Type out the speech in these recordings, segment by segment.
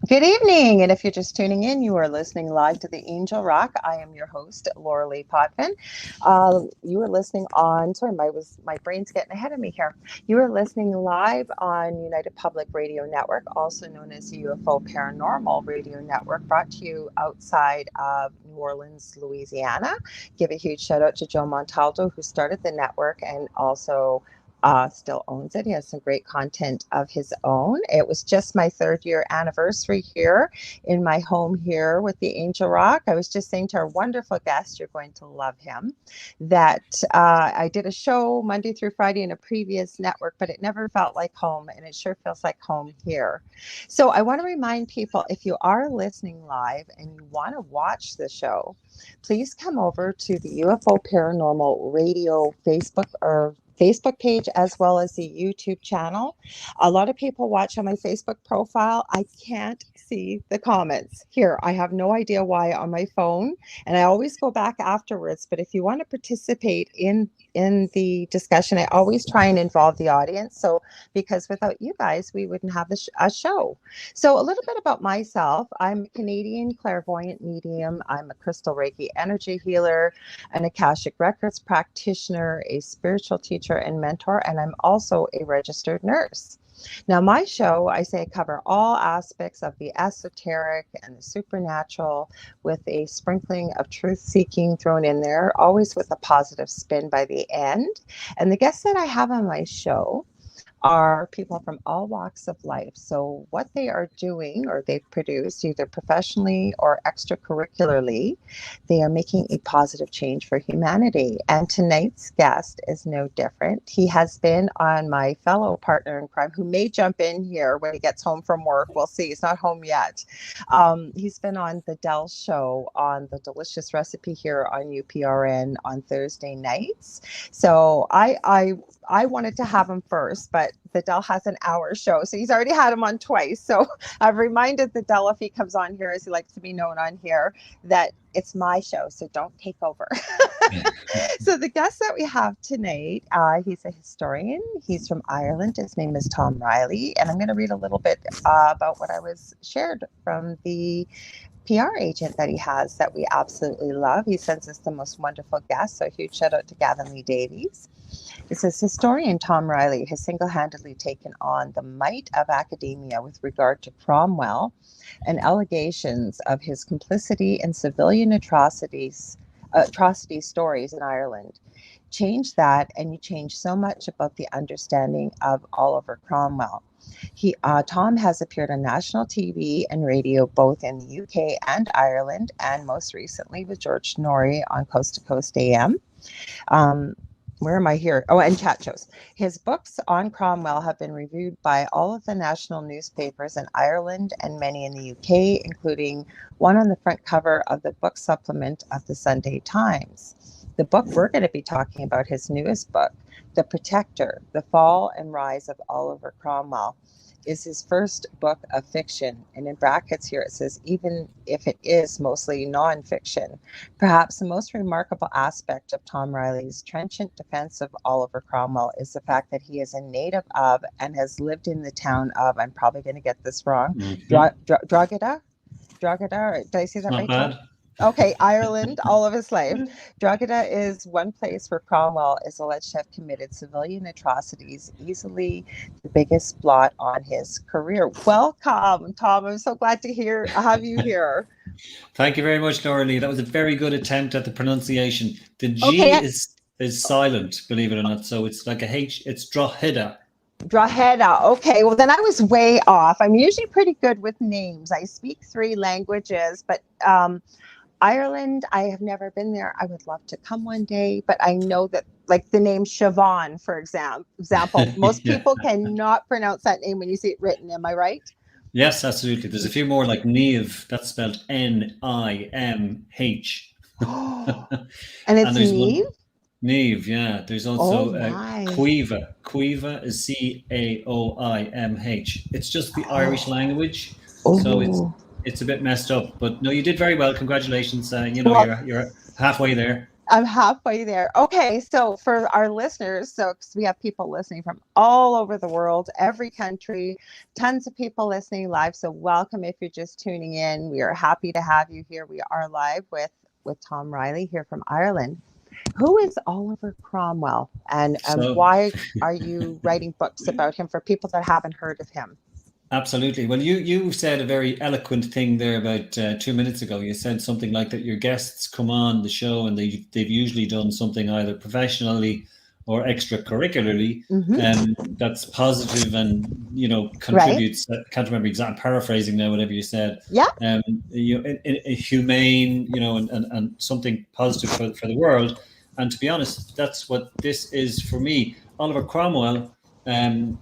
Good evening, and if you're just tuning in, you are listening live to the Angel Rock. I am your host, Lorilei Potvin. You are listening on. Sorry, my brain's getting ahead of me here. You are listening live on United Public Radio Network, also known as UFO Paranormal Radio Network, brought to you outside of New Orleans, Louisiana. Give a huge shout out to Joe Montaldo, who started the network and also still owns it. He has some great content of his own. It was just my 3rd-year anniversary here in my home here with the Angel Rock. I was just saying to our wonderful guest, you're going to love him, that I did a show Monday through Friday in a previous network, but it never felt like home, and it sure feels like home here. So I want to remind people, if you are listening live and you want to watch the show, please come over to the UFO Paranormal Radio Facebook page as well as the YouTube channel. A lot of people watch on my Facebook profile. I can't see the comments here. I have no idea why on my phone, and I always go back afterwards. But if you want to participate in the discussion, I always try and involve the audience. So because without you guys, we wouldn't have a show. So a little bit about myself. I'm a Canadian clairvoyant medium. I'm a crystal Reiki energy healer, an Akashic Records practitioner, a spiritual teacher and mentor, and I'm also a registered nurse. Now, my show, I say I cover all aspects of the esoteric and the supernatural with a sprinkling of truth seeking thrown in there, always with a positive spin by the end. And the guests that I have on my show are people from all walks of life. So what they are doing, or they've produced either professionally or extracurricularly, they are making a positive change for humanity. And tonight's guest is no different. He has been on my fellow partner in crime, who may jump in here when he gets home from work. We'll see. He's not home yet. He's been on the Dell Show on the Delicious Recipe here on UPRN on Thursday nights. So I wanted to have him first, but the Dell has an hour show, so he's already had him on twice. So I've reminded the Dell, if he comes on here, as he likes to be known on here, that it's my show, so don't take over. So the guest that we have tonight, he's a historian. He's from Ireland. His name is Tom Reilly, and I'm going to read a little bit about what I was shared from the PR agent that he has that we absolutely love. He sends us the most wonderful guests, so a huge shout out to Gavin Lee Davies. It says, historian Tom Reilly has single-handedly taken on the might of academia with regard to Cromwell and allegations of his complicity in civilian atrocity stories in Ireland. Change that, and you change so much about the understanding of Oliver Cromwell. Tom has appeared on national TV and radio, both in the UK and Ireland, and most recently with George Norrie on Coast to Coast AM. Where am I here? Oh, and chat shows. His books on Cromwell have been reviewed by all of the national newspapers in Ireland and many in the UK, including one on the front cover of the book supplement of the Sunday Times. The book we're going to be talking about, his newest book, The Protector, The Fall and Rise of Oliver Cromwell, is his first book of fiction. And in brackets here, it says, even if it is mostly nonfiction. Perhaps the most remarkable aspect of Tom Reilly's trenchant defense of Oliver Cromwell is the fact that he is a native of and has lived in the town of, I'm probably going to get this wrong, Drogheda? Drogheda? Did I say that Not right? bad. Okay, Ireland, all of his life. Drogheda is one place where Cromwell is alleged to have committed civilian atrocities, easily the biggest blot on his career. Welcome, Tom. I'm so glad to have you here. Thank you very much, Lorilei. That was a very good attempt at the pronunciation. The G Okay. is silent, believe it or not. So it's like a H. It's Drogheda. Drogheda. Okay, well then I was way off. I'm usually pretty good with names. I speak 3 languages, but Ireland, I have never been there. I would love to come one day, but I know that, like the name Siobhan, for example, most people cannot pronounce that name when you see it written. Am I right? Yes, absolutely. There's a few more like Niamh. That's spelled Nimh. And it's Niamh? Niamh, yeah. There's also Cuiva. Cuiva is Caoimh. It's just the Irish language, so it's a bit messed up. But no, you did very well. Congratulations. You're halfway there. I'm halfway there. Okay, so for our listeners, so 'cause we have people listening from all over the world, every country, tons of people listening live. So welcome if you're just tuning in. We are happy to have you here. We are live with Tom Reilly here from Ireland. Who is Oliver Cromwell, and So, why are you writing books about him for people that haven't heard of him? absolutely. Well, you said a very eloquent thing there about 2 minutes ago. You said something like that your guests come on the show and they've usually done something either professionally or extracurricularly Hmm. that's positive and Right? contributes. I can't remember exact paraphrasing now. Whatever you said, Yeah. humane, and something positive for the world. And to be honest, that's what this is for me. Oliver Cromwell,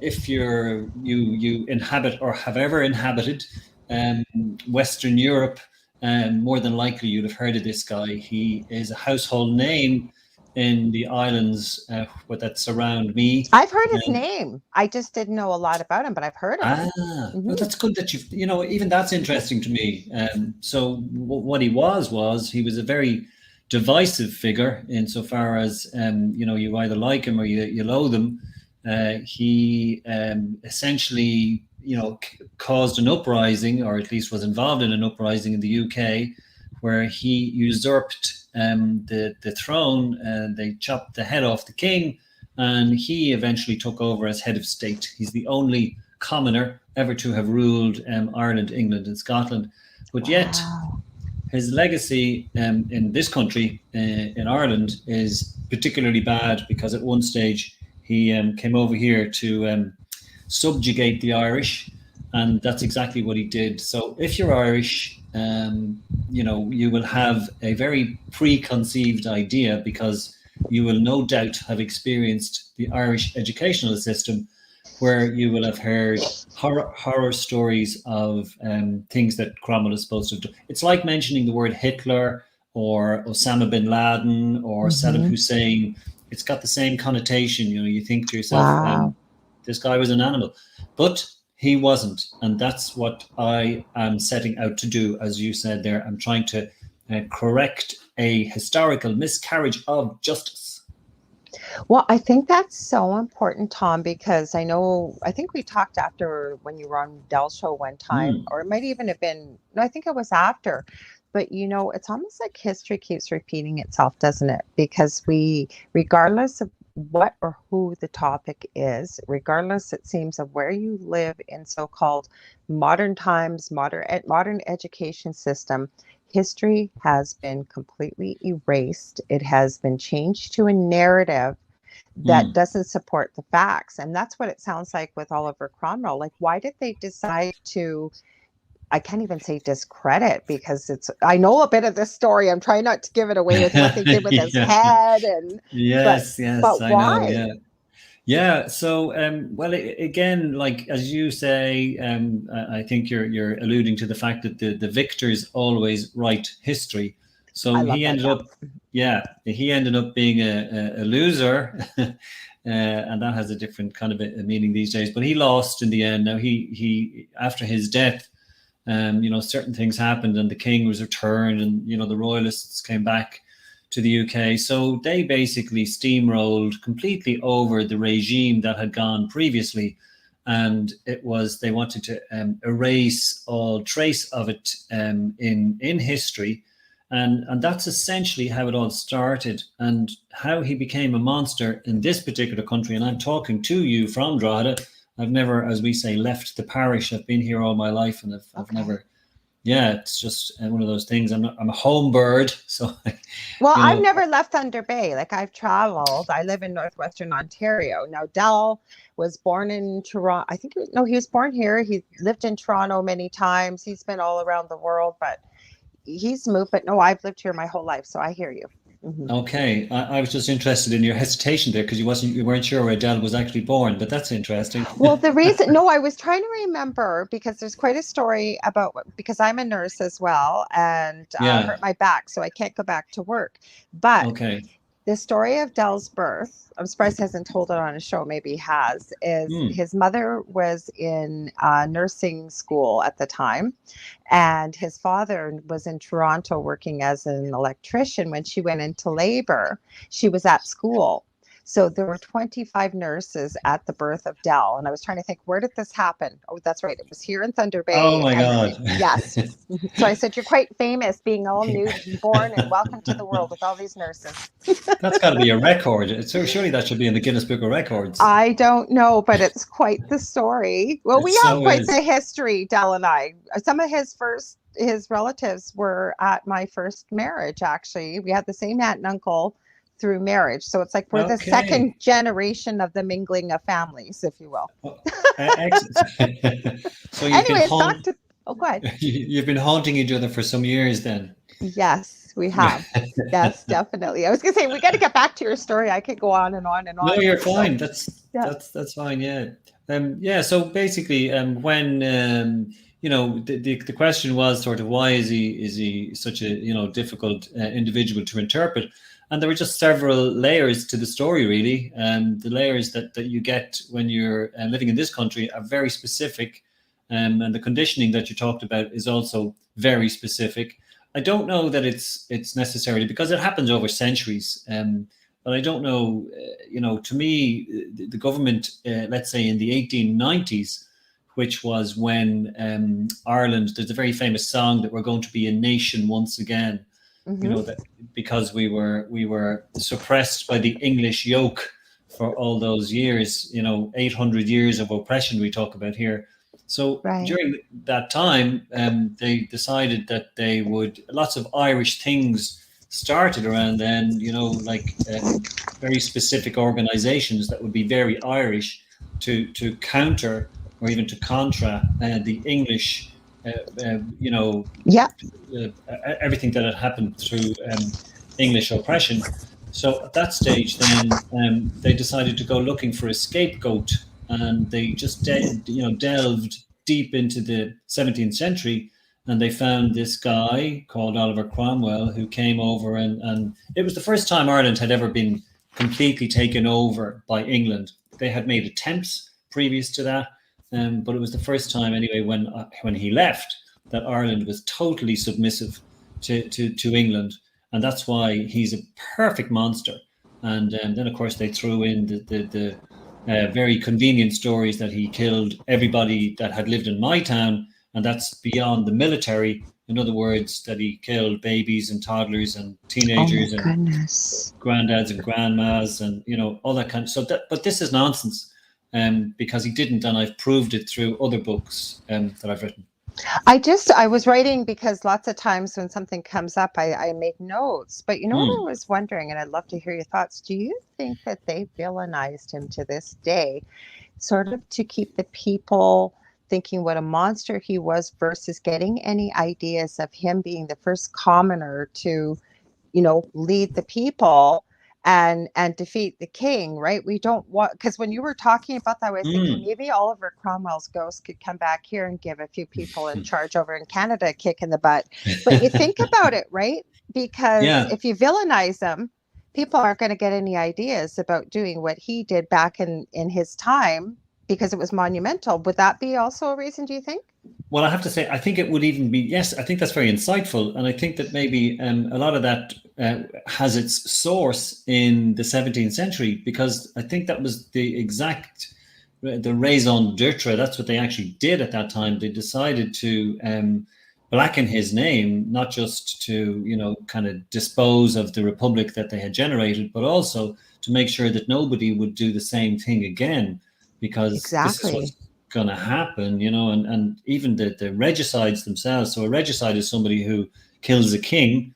if you inhabit or have ever inhabited um, Western Europe, more than likely you'd have heard of this guy. He is a household name in the islands that surround me. I've heard his Um, name. I just didn't know a lot about him, but I've heard of him. well, Hmm. that's good that even that's interesting to me. So what he was he was a very divisive figure insofar as you either like him or you loathe him. He essentially caused an uprising, or at least was involved in an uprising in the UK, where he usurped the throne, and they chopped the head off the king, and he eventually took over as head of state. He's the only commoner ever to have ruled Ireland, England, and Scotland. But yet, Wow. his legacy in this country, in Ireland, is particularly bad because at one stage he came over here to subjugate the Irish, and that's exactly what he did. So if you're Irish, you will have a very preconceived idea because you will no doubt have experienced the Irish educational system, where you will have heard horror stories of things that Cromwell is supposed to do. It's like mentioning the word Hitler or Osama bin Laden or Saddam Hmm. Hussein. It's got the same connotation. You think to yourself, Wow. this guy was an animal, but he wasn't, and that's what I am setting out to do. As you said there, I'm trying to correct a historical miscarriage of justice. Well, I think that's so important, Tom, because I think we talked after when you were on Dell's show one time, Mm, or it might even have been, no, I think it was after. But it's almost like history keeps repeating itself, doesn't it? Because regardless of what or who the topic is, regardless, it seems, of where you live in so-called modern times, modern education system, history has been completely erased. It has been changed to a narrative that mm. doesn't support the facts. And that's what it sounds like with Oliver Cromwell. Like, why did they decide to, I can't even say discredit, because I know a bit of this story. I'm trying not to give it away with what they did with his Yeah. head, and but Yes, yes, but I know. why? Yeah. Yeah. So, well, again, like as you say, I think you're alluding to the fact that the victors always write history. I So love he that. ended Yeah. up, yeah, he ended up being a loser, and that has a different kind of a meaning these days. But he lost in the end. Now he after his death, certain things happened, and the king was returned, and the royalists came back to the UK. So they basically steamrolled completely over the regime that had gone previously, and they wanted to erase all trace of it in history, and that's essentially how it all started, and how he became a monster in this particular country. And I'm talking to you from Drogheda. I've never, as we say, left the parish. I've been here all my life, and I've Okay. never. Yeah, it's just one of those things. I'm a home bird, so Well, you I've know. never left Thunder Bay. Like, I've traveled. I live in northwestern Ontario. Now, Dell was born in Toronto. I think, no, he was born here. He lived in Toronto many times. He's been all around the world, but he's moved. But no, I've lived here my whole life, so I hear you. Hmm. Okay, I was just interested in your hesitation there because you weren't sure where Adele was actually born, but that's interesting. Well, the reason, no, I was trying to remember, because there's quite a story about, because I'm a nurse as well, and Yeah. hurt my back, so I can't go back to work. But Okay. The story of Dell's birth, I'm surprised he hasn't told it on a show, maybe he has, is Mm. his mother was in nursing school at the time, and his father was in Toronto working as an electrician. When she went into labor, she was at school. So there were 25 nurses at the birth of Dell. And I was trying to think, where did this happen? Oh, that's right. It was here in Thunder Oh Bay. my And God. yes. So I said, you're quite famous being all newborn and welcome to the world with all these nurses. That's got to be a record. So surely that should be in the Guinness Book of Records. I don't know, but it's quite the story. Well, It we have so quite is. the history, Dell and I. Some of his relatives were at my first marriage, actually. We had the same aunt and uncle through marriage. So it's like we're the Okay. second generation of the mingling of families, if you will. Oh, excellent. So Anyways, back to, oh, go ahead. you've been haunting each other for some years then. Yes, we have. Yes, definitely. I was going to say, we got to get back to your story. I could go on and on and No, on. you're So, fine. yeah. That's fine. Yeah. Yeah. So basically, when the question was sort of why is he such a difficult individual to interpret, and there were just several layers to the story really. The layers that you get when you're living in this country are very specific, and the conditioning that you talked about is also very specific. I don't know that it's necessarily because it happens over centuries. But I don't know, to me, the government, let's say in the 1890s, which was when Ireland, there's a very famous song that we're going to be a nation once again, Mm-hmm. that because we were suppressed by the English yoke for all those years, 800 years of oppression we talk about here. So Right. during that time, they decided that they would, lots of Irish things started around then, like very specific organizations that would be very Irish to counter or even to contra the English, Yeah. everything that had happened through English oppression. So at that stage, then they decided to go looking for a scapegoat, and they just delved deep into the 17th century, and they found this guy called Oliver Cromwell who came over, and it was the first time Ireland had ever been completely taken over by England. They had made attempts previous to that, but it was the first time anyway when he left that Ireland was totally submissive to England, and that's why he's a perfect monster. And then of course they threw in the very convenient stories that he killed everybody that had lived in my town, and that's beyond the military. In other words, that he killed babies and toddlers and Oh my teenagers and goodness. granddads and grandmas and all that kind of so that. But this is nonsense, because he didn't, and I've proved it through other books that I've written. I was writing because lots of times when something comes up, I make notes. But you know what I was wondering, and I'd love to hear your thoughts. Do you think that they villainized him to this day, sort of to keep the people thinking what a monster he was versus getting any ideas of him being the first commoner to, lead the people and defeat the king, right? We don't want, because when you were talking about that, I was thinking maybe Oliver Cromwell's ghost could come back here and give a few people in charge over in Canada a kick in the butt. But you think about it, right? Because Yeah. if you villainize them, people aren't going to get any ideas about doing what he did back in his time because it was monumental. Would that be also a reason, do you think? Well, I have to say, I think it would even be, yes, I think that's very insightful. And I think that maybe a lot of that has its source in the 17th century, because I think that was the exact, the raison d'etre. That's what they actually did at that time. They decided to blacken his name, not just to, kind of dispose of the republic that they had generated, but also to make sure that nobody would do the same thing again, because this is what's Exactly. going to happen, and even the regicides themselves. So a regicide is somebody who kills a king,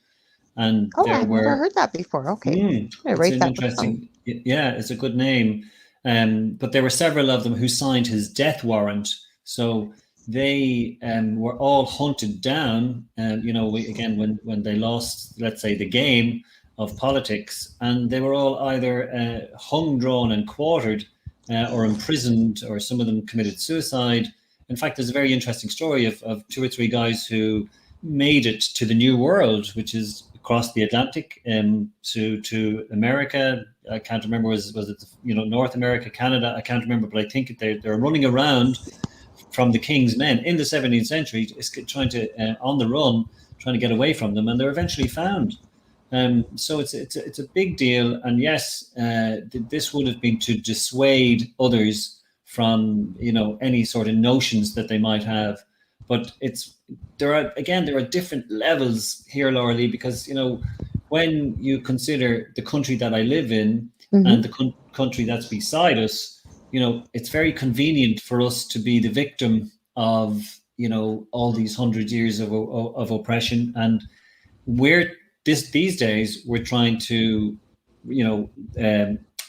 and Oh, there I've never were, heard that before. Okay. I'm going to it's write an that down. interesting, yeah, it's a good name. But there were several of them who signed his death warrant. So they were all hunted down, again, when they lost, let's say, the game of politics, and they were all either hung, drawn, and quartered, or imprisoned, or some of them committed suicide. In fact, there's a very interesting story of two or three guys who made it to the New World, which is across the Atlantic to America. I can't remember, was it North America, Canada? I can't remember, but I think they're running around from the king's men in the 17th century, trying to on the run, trying to get away from them, and they're eventually found. So it's a big deal, and yes, this would have been to dissuade others from any sort of notions that they might have. But there are different levels here, Lorilei, because when you consider the country that I live in and the country that's beside us, it's very convenient for us to be the victim of all these 100 years of oppression, and these days we're trying to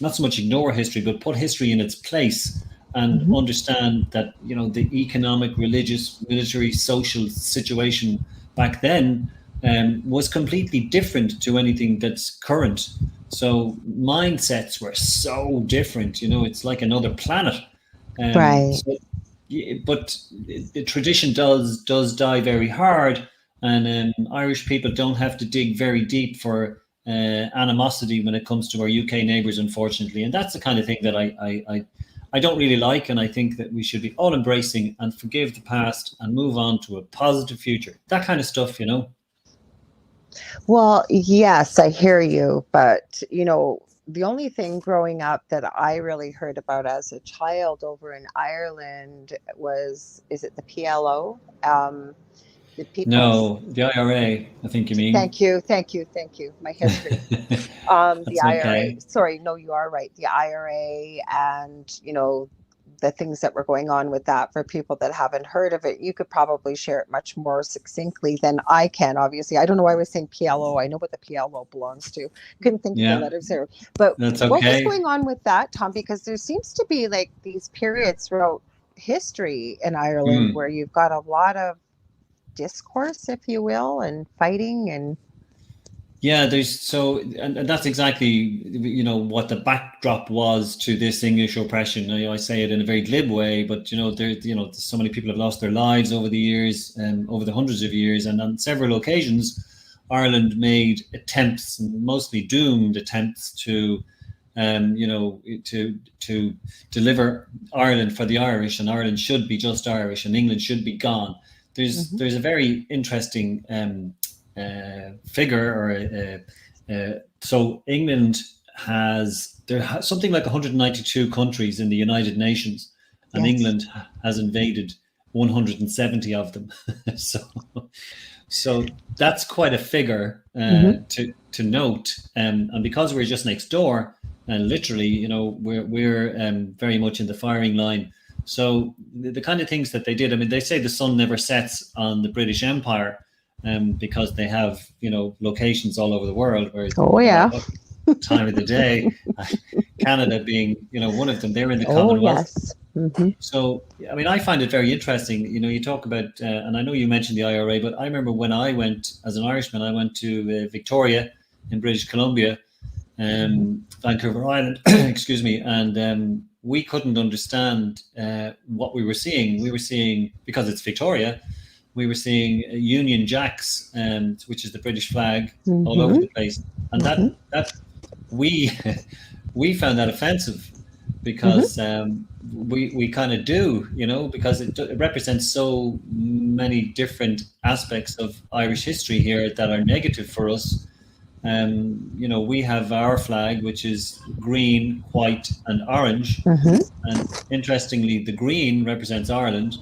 not so much ignore history, but put history in its place and understand that the economic, religious, military, social situation back then was completely different to anything that's current. So mindsets were so different. It's like another planet. Right. But the tradition does die very hard, and Irish people don't have to dig very deep for animosity when it comes to our UK neighbours, unfortunately. And that's the kind of thing that I don't really like, and I think that we should be all embracing and forgive the past and move on to a positive future. That kind of stuff, Well, yes, I hear you, but the only thing growing up that I really heard about as a child over in Ireland is it the PLO? The No, the IRA, I think you mean. Thank you. My history. The IRA. Okay. Sorry, no, you are right. The IRA, and the things that were going on with that. For people that haven't heard of it, you could probably share it much more succinctly than I can. Obviously, I don't know why I was saying PLO. I know what the PLO belongs to. Couldn't think of the letters there. But that's okay. What was going on with that, Tom? Because there seems to be like these periods throughout history in Ireland where you've got a lot of discourse, if you will, and fighting and. Yeah, and that's exactly what the backdrop was to this English oppression. I say it in a very glib way, but so many people have lost their lives over the years, over the hundreds of years, and on several occasions, Ireland made attempts, and mostly doomed attempts, to deliver Ireland for the Irish, and Ireland should be just Irish, and England should be gone. There's a very interesting figure, or so England has something like 192 countries in the United Nations, and yes. England has invaded 170 of them. so that's quite a figure to note, and because we're just next door, and literally, we're very much in the firing line. So the kind of things that they did, I mean, they say the sun never sets on the British Empire, because they have, locations all over the world where time of the day, Canada being, one of them, they're in the Commonwealth. Yes. Mm-hmm. So, I mean, I find it very interesting. You talk about, and I know you mentioned the IRA, but I remember when I went as an Irishman, I went to Victoria in British Columbia, Vancouver Island, excuse me, and we couldn't understand what we were seeing. We were seeing, because it's Victoria, we were seeing Union Jacks, which is the British flag, all over the place, and that we found that offensive, because we kind of do, because it represents so many different aspects of Irish history here that are negative for us. We have our flag, which is green, white, and orange. And interestingly, the green represents Ireland,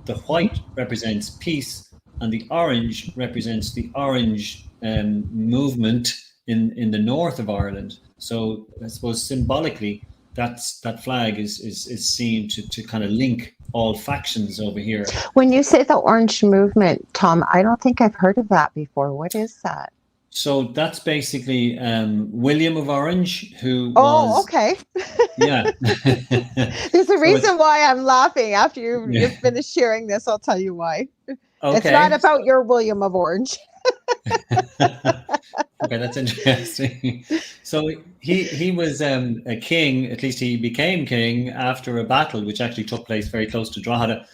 the white represents peace, and the orange represents the Orange movement in the north of Ireland. So I suppose symbolically, that flag is seen to kind of link all factions over here. When you say the Orange movement, Tom, I don't think I've heard of that before. What is that? So that's basically William of Orange, who was... Oh, okay. Yeah. There's a reason why I'm laughing. After you finish sharing this, I'll tell you why. Okay. It's not about your William of Orange. Okay, that's interesting. So he was a king, at least he became king after a battle which actually took place very close to Drogheda.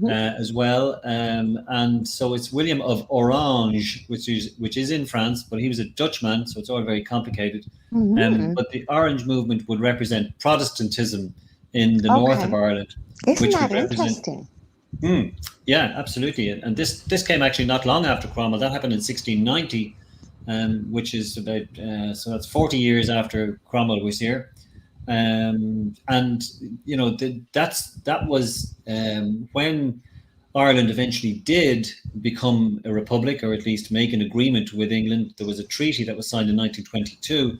as well. And so it's William of Orange, which is in France, but he was a Dutchman, so it's all very complicated. But the Orange movement would represent Protestantism in the north of Ireland. Isn't that interesting? Yeah, absolutely. And this came actually not long after Cromwell. That happened in 1690, which is about so that's 40 years after Cromwell was here. And you know that was when Ireland eventually did become a republic, or at least make an agreement with England. There was a treaty that was signed in 1922.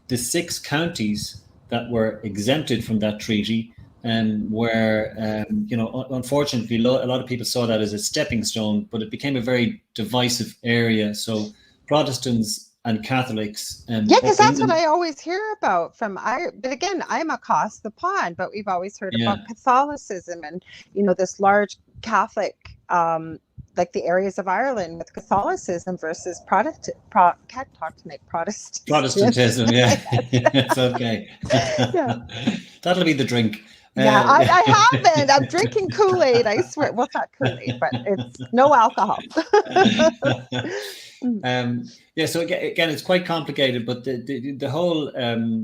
The 6 counties that were exempted from that treaty where, you know, unfortunately, a lot of people saw that as a stepping stone, but it became a very divisive area. So Protestants and Catholics. Because that's what I always hear about from but again, I'm across the pond, but we've always heard about Catholicism and, you know, this large Catholic, like the areas of Ireland with Catholicism versus Protestantism. Protestantism, yeah. It's okay. That'll be the drink. I haven't. I'm drinking Kool-Aid, I swear. Well, it's not Kool-Aid, but it's no alcohol. So again, it's quite complicated, but the whole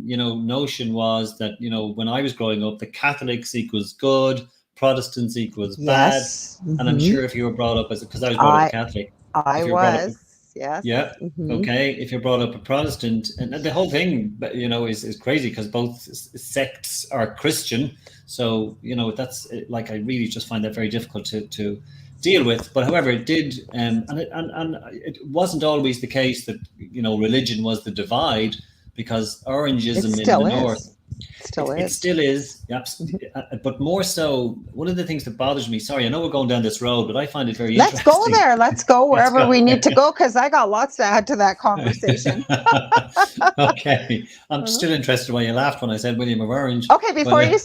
you know, notion was that, you know, when I was growing up, the Catholics equals good, Protestants equals bad. And I'm sure if you were brought up because I was brought up Catholic. I was. Yes. Yeah. Okay. If you're brought up a Protestant, and the whole thing, you know, is crazy because both sects are Christian. So, you know, that's like, I really just find that very difficult to deal with. But however, it did, and it wasn't always the case that, you know, religion was the divide, because Orangism in the north. It still is, but more so, one of the things that bothers me, sorry, I know we're going down this road, but I find it very interesting. Let's go there. Let's go wherever we need to go, because I got lots to add to that conversation. Okay. I'm still interested why you laughed when I said William of Orange. Okay, before you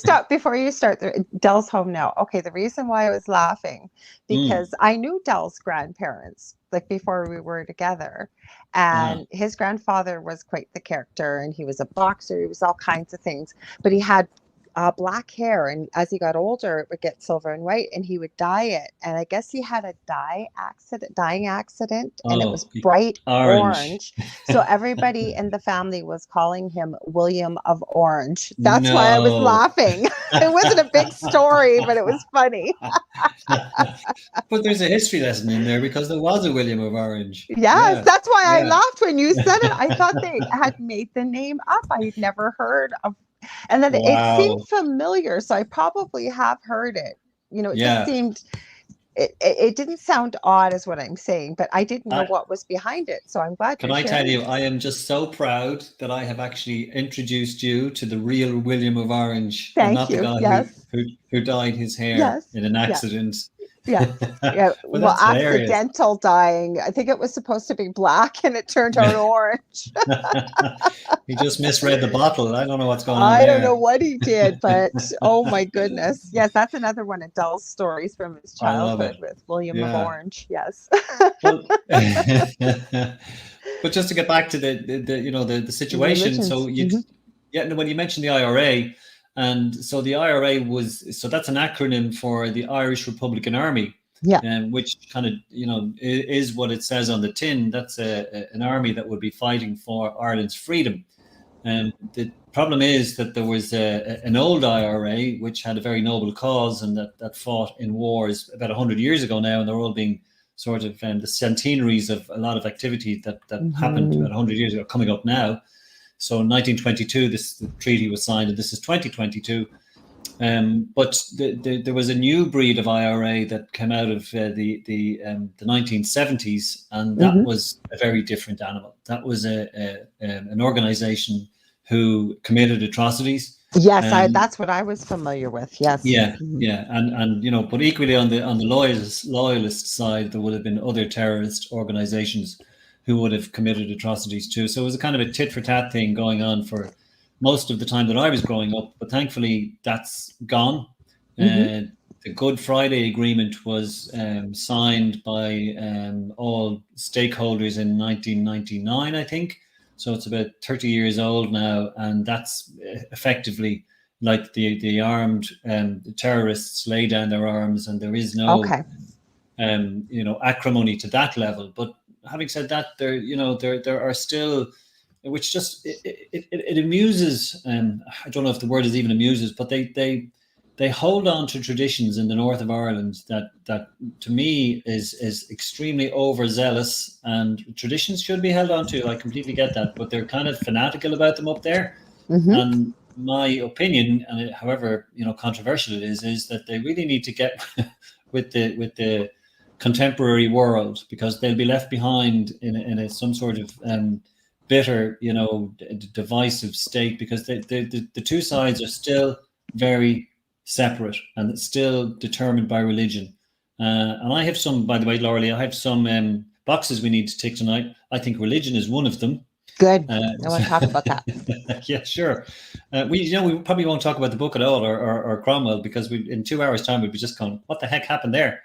start, Dell's home now. Okay, the reason why I was laughing, because I knew Dell's grandparents, like before we were together. And his grandfather was quite the character, and he was a boxer. He was all kinds of things, but he had black hair, and as he got older, it would get silver and white, and he would dye it. And I guess he had a dyeing accident, and it was bright orange. So everybody in the family was calling him William of Orange. That's why I was laughing. It wasn't a big story, but it was funny. But there's a history lesson in there, because there was a William of Orange. Yes, that's why I laughed when you said it. I thought they had made the name up. I'd never heard of. And then it seemed familiar, so I probably have heard it. You know, it just seemed, it didn't sound odd, is what I'm saying, but I didn't know what was behind it. So I'm glad. Can I tell you, I am just so proud that I have actually introduced you to the real William of Orange, and not the guy who dyed his hair in an accident. Well, accidental dyeing. I think it was supposed to be black, and it turned out orange. He just misread the bottle. I don't know what's going on. I don't know what he did, but oh my goodness. Yes, that's another one of Dell's stories from his childhood with William of Orange. Yes. But just to get back to the you know, the situation. So when you mentioned the IRA. And so the IRA that's an acronym for the Irish Republican Army, which kind of, you know, is what it says on the tin. That's an army that would be fighting for Ireland's freedom. And the problem is that there was an old IRA which had a very noble cause, and that fought in wars about 100 years ago now, and they're all being sort of the centenaries of a lot of activity that happened about 100 years ago coming up now. So in 1922, the treaty was signed, and this is 2022. But there was a new breed of IRA that came out of the 1970s, and that was a very different animal. That was an organization who committed atrocities. Yes, that's what I was familiar with. Yes. Yeah, and you know, but equally on the loyalist side, there would have been other terrorist organizations who would have committed atrocities too. So it was a kind of a tit for tat thing going on for most of the time that I was growing up. But thankfully, that's gone. The Good Friday Agreement was signed by all stakeholders in 1999, I think. So it's about 30 years old now, and that's effectively like the armed terrorists lay down their arms, and there is no Okay. acrimony to that level. But having said that, there are still, which just it amuses. I don't know if the word is even amuses, but they hold on to traditions in the north of Ireland that to me is extremely overzealous, and traditions should be held on to. I completely get that, but they're kind of fanatical about them up there. Mm-hmm. And my opinion, and however controversial it is that they really need to get with the contemporary world, because they'll be left behind in some sort of bitter, divisive state, because the two sides are still very separate and it's still determined by religion. And I have some, by the way, Lorilei, I have some boxes we need to tick tonight. I think religion is one of them. Good. I want to talk about that. Yeah, sure. We probably won't talk about the book at all, or Cromwell, because in 2 hours' time we'd be just going, what the heck happened there?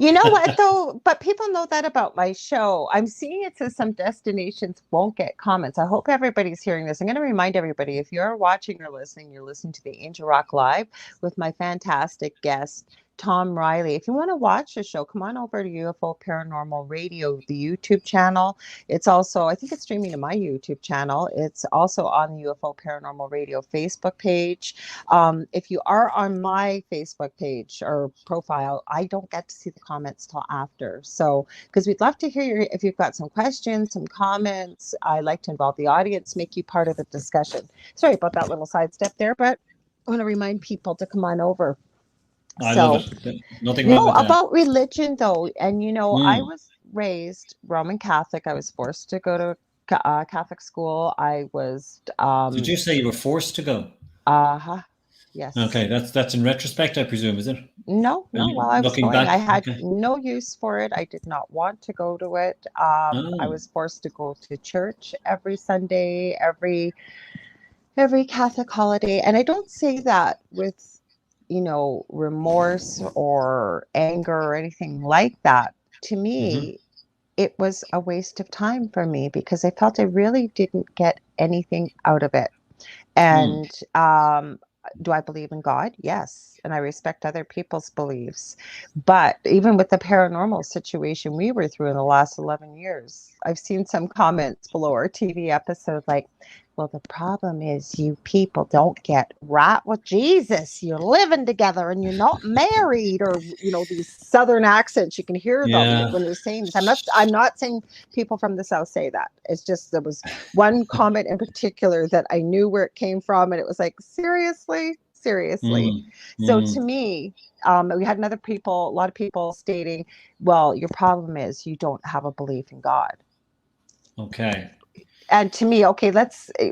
You know what, though? But people know that about my show. I'm seeing it says some destinations won't get comments. I hope everybody's hearing this. I'm going to remind everybody, if you're watching or listening, you're listening to the Angel Rock Live with my fantastic guest, Tom Reilly. If you want to watch the show, come on over to UFO Paranormal Radio, the YouTube channel. It's also, I think it's streaming to my YouTube channel. It's also on the UFO Paranormal Radio Facebook page. If you are on my Facebook page or profile, I don't get to see the comments till after. So, because we'd love to hear if you've got some questions, some comments. I like to involve the audience, make you part of the discussion. Sorry about that little sidestep there, but I want to remind people to come on over. I love it. Nothing wrong with that. About religion, though, and I was raised Roman Catholic. I was forced to go to Catholic school. I was. Did you say you were forced to go? Yes. Okay, that's in retrospect, I presume, is it? No. While I was going, back, I had no use for it. I did not want to go to it. I was forced to go to church every Sunday, every Catholic holiday, and I don't say that with remorse or anger or anything like that. To me, it was a waste of time for me, because I felt I really didn't get anything out of it. And do I believe in God? Yes. And I respect other people's beliefs. But even with the paranormal situation we were through in the last 11 years, I've seen some comments below our TV episode like, well, the problem is you people don't get right with Jesus. You're living together and you're not married, or these southern accents. You can hear them when they're saying this. I'm not saying people from the South say that. It's just there was one comment in particular that I knew where it came from, and it was like, seriously. So to me, we had a lot of people stating, well, your problem is you don't have a belief in God. Okay. And to me,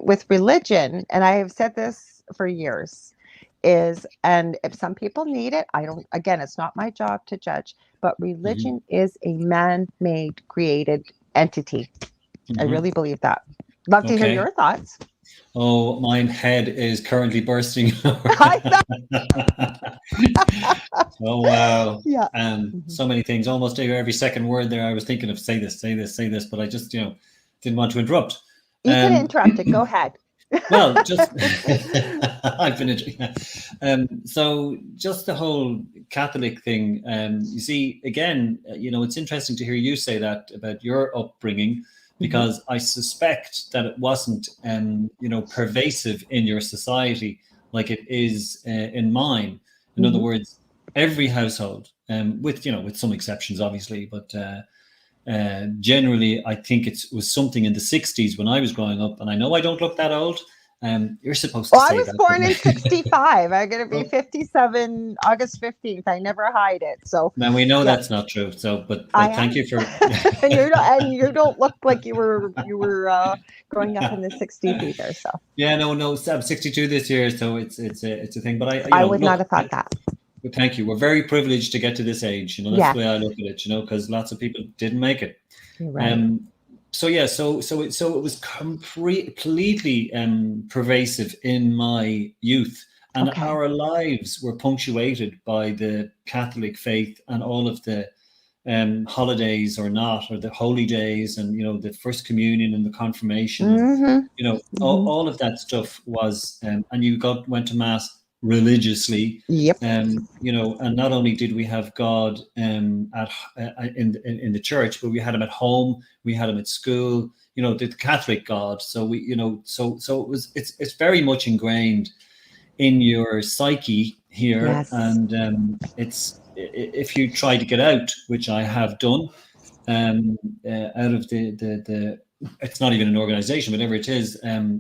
with religion, and I have said this for years, and if some people need it, it's not my job to judge, but religion is a man-made created entity. I really believe that. Love to hear your thoughts. Oh, my head is currently bursting. Oh, wow. Yeah. So many things, almost every second word there. I was thinking of say this, but I just, didn't want to interrupt. You can interrupt it. Go ahead. Well, just I've been so just the whole Catholic thing. You see, again, it's interesting to hear you say that about your upbringing, because I suspect that it wasn't, pervasive in your society like it is in mine. In other words, every household, with some exceptions, obviously, but. Generally, I think it was something in the 60s when I was growing up, and I know I don't look that old. You're supposed to say that. I was born in 65. I'm going to be 57 August 15th. I never hide it. So now we know that's not true. So, but thank you for. and you don't look like you were growing up in the 60s either. So yeah, no, I'm 62 this year, so it's a thing. But I would not have thought that. But thank you. We're very privileged to get to this age. That's the way I look at it. Because lots of people didn't make it. You're right. So it was completely pervasive in my youth, and our lives were punctuated by the Catholic faith and all of the holidays or the holy days, and the first communion and the confirmation. All of that stuff was, and you went to mass religiously. Yep. You know, and not only did we have God in the church, but we had him at home, we had him at school, you know, the Catholic God. So we, you know, so it's very much ingrained in your psyche here. Yes. And it's, if you try to get out, which I have done, out of the it's not even an organization, whatever it is,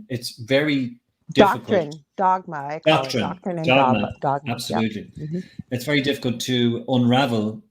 it's very difficult. Dogma, I call it doctrine and dogma. Absolutely. Yeah. It's very difficult to unravel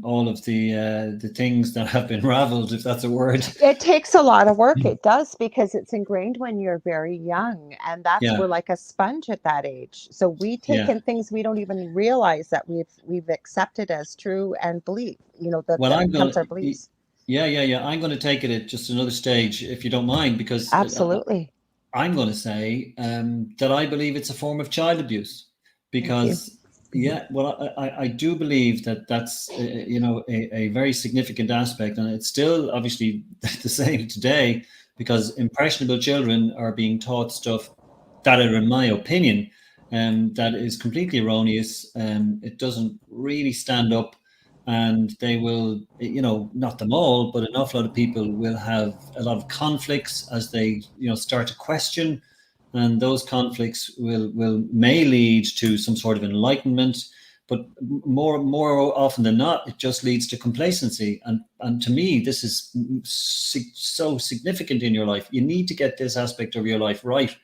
all of the things that have been raveled, if that's a word. It takes a lot of work. It does, because it's ingrained when you're very young, and we're like a sponge at that age. So we take in things we don't even realize that we've accepted as true and believe. You know, that becomes our beliefs. Yeah. I'm going to take it at just another stage, if you don't mind, because absolutely. I'm going to say that I believe it's a form of child abuse, because I do believe that that's you know, a very significant aspect, and it's still obviously the same today, because impressionable children are being taught stuff that are, in my opinion, that is completely erroneous. It doesn't really stand up. And they will, you know, not them all, but an awful lot of people will have a lot of conflicts as they, you know, start to question, and those conflicts may lead to some sort of enlightenment, but more often than not, it just leads to complacency. And to me, this is so significant in your life. You need to get this aspect of your life right,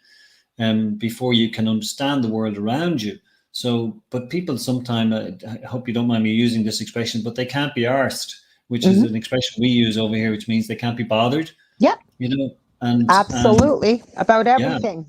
before you can understand the world around you. So, but people sometimes, I hope you don't mind me using this expression, but they can't be arsed, which is an expression we use over here, which means they can't be bothered. Yeah. You know, and absolutely, about everything,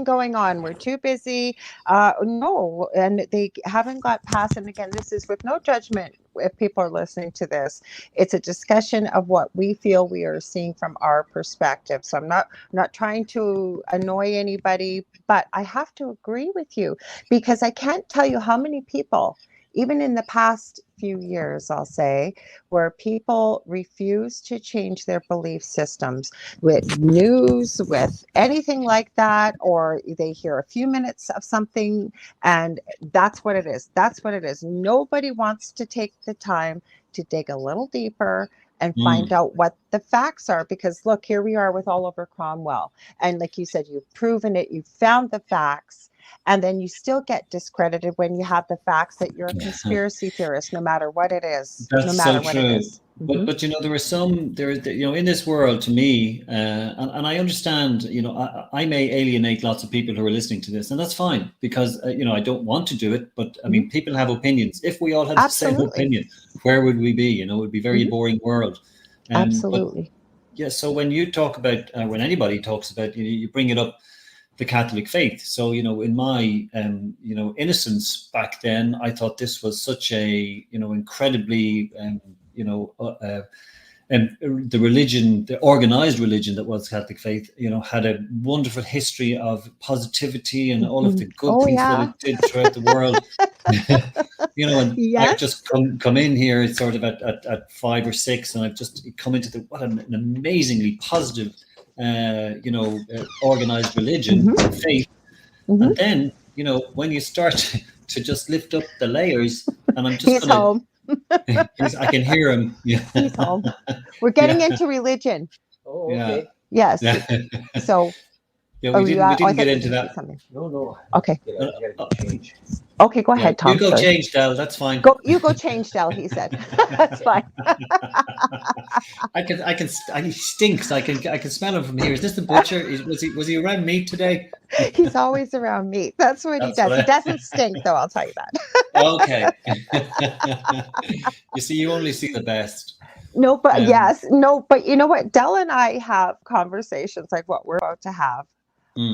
going on. We're too busy. No, and they haven't got past. And again, this is with no judgment. If people are listening to this, it's a discussion of what we feel we are seeing from our perspective. So I'm not trying to annoy anybody, but I have to agree with you, because I can't tell you how many people, even in the past few years, I'll say, where people refuse to change their belief systems with news, with anything like that, or they hear a few minutes of something and that's what it is. That's what it is. Nobody wants to take the time to dig a little deeper and find out what the facts are, because look, here we are with Oliver Cromwell. And like you said, you've proven it, you've found the facts. And then you still get discredited when you have the facts that you're a conspiracy theorist, no matter what it is. That's no matter so what true. it is. But you know, you know, in this world, to me, and I understand, you know, I may alienate lots of people who are listening to this, and that's fine, because you know, I don't want to do it. But I mean, people have opinions. If we all had the same opinion, where would we be? You know, it would be a very boring world. Absolutely. But, so when you talk about, when anybody talks about, you bring it up, the Catholic faith. So, you know, in my, you know, innocence back then, I thought this was such a, you know, incredibly, you know, the religion, the organized religion that was Catholic faith, you know, had a wonderful history of positivity and all of the good things that it did throughout the world. You know, and I've just come in here, it's sort of at 5 or 6, and I've just come into what an amazingly positive, you know, organized religion, faith. And then, you know, when you start to just lift up the layers, and I'm just home. I can hear him. Yeah. He's home. We're getting into religion. Oh, okay. Yes. So we didn't get into that. No. Okay. You gotta change. Okay, go ahead, Tom. You go change, Del. That's fine. You go change, Del. He said. That's fine. He stinks. I can smell him from here. Is this the butcher? Was he around meat today? He's always around meat. That's what he does. He doesn't stink, though. I'll tell you that. Okay. You see, you only see the best. No, but but you know what? Del and I have conversations like what we're about to have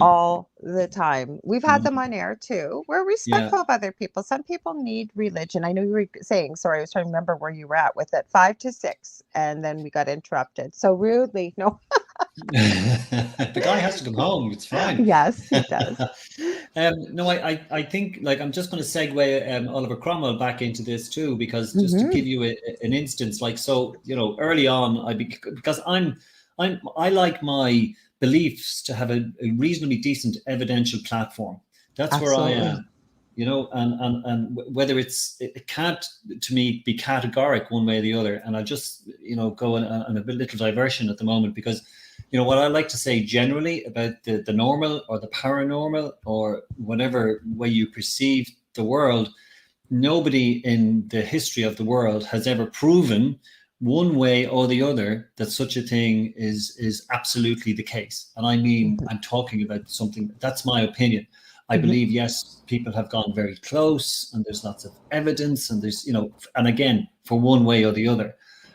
all the time. We've had them on air too. We're respectful of other people. Some people need religion. I know you were saying, sorry, I was trying to remember where you were at with it, 5 to 6, and then we got interrupted. So rudely, no. The guy has to come home. It's fine. Yes, he does. No, I think, like, I'm just going to segue Oliver Cromwell back into this too, because just to give you an instance, like, so, you know, early on, because I like my beliefs to have a reasonably decent evidential platform That's where I am. You know, and whether it can't, to me, be categoric one way or the other. And I'll just, you know, go on a little diversion at the moment, because, you know, what I like to say generally about the normal or the paranormal or whatever way you perceive the world, nobody in the history of the world has ever proven one way or the other that such a thing is absolutely the case. And I mean, I'm talking about something, that's my opinion. I believe, yes, people have gone very close and there's lots of evidence and there's, you know, and again, for one way or the other.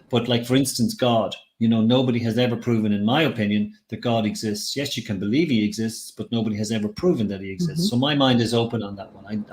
But like, for instance, God, you know, nobody has ever proven, in my opinion, that God exists. Yes, you can believe he exists, but nobody has ever proven that he exists. So my mind is open on that one.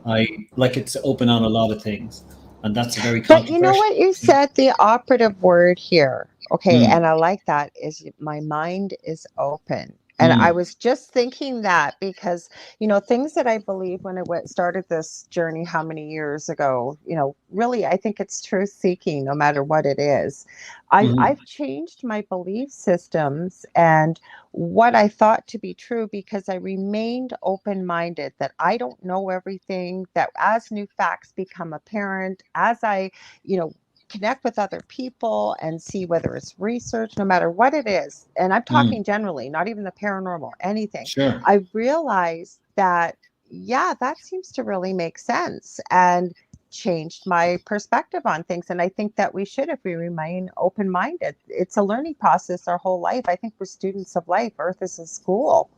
I like, it's open on a lot of things. And that's a very But you know controversial. what you said, the operative word here, okay, Mm, and I like that, is my mind is open. And I mm, was just thinking that because, you know, things that I believe when I started this journey, how many years ago, you know, really, I think it's truth seeking, no matter what it is. mm, I've changed my belief systems and what I thought to be true because I remained open minded, that I don't know everything, that as new facts become apparent, as I, you know, connect with other people and see whether it's research, no matter what it is. And I'm mm. talking generally, not even the paranormal, anything. Sure. I realized that, yeah, that seems to really make sense and changed my perspective on things. And I think that we should, if we remain open minded. It's a learning process our whole life. I think we're students of life. Earth is a school.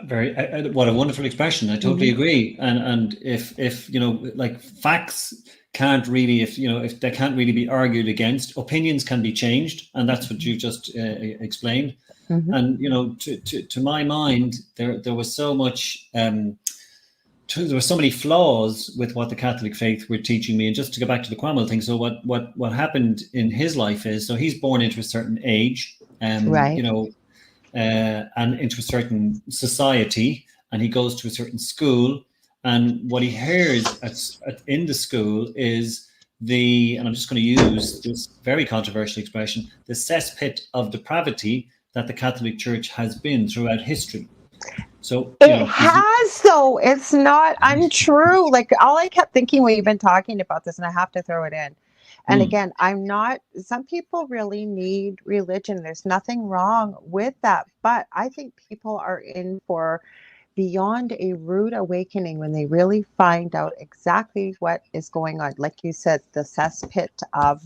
Very, what a wonderful expression. I totally agree. And if you know, like, facts can't really, if you know, if they can't really be argued against, opinions can be changed, and that's what you just explained. And you know, to my mind, there was so much. There were so many flaws with what the Catholic faith were teaching me. And just to go back to the Cromwell thing, so what happened in his life is, so he's born into a certain age, Right. you know, and into a certain society, and he goes to a certain school, and what he hears in the school is and I'm just going to use this very controversial expression, the cesspit of depravity that the Catholic Church has been throughout history. So, you It know, has, though. It's not untrue. Like, all I kept thinking when you've been talking about this, and I have to throw it in. And again, I'm not, some people really need religion. There's nothing wrong with that. But I think people are in for beyond a rude awakening when they really find out exactly what is going on. Like you said, the cesspit of,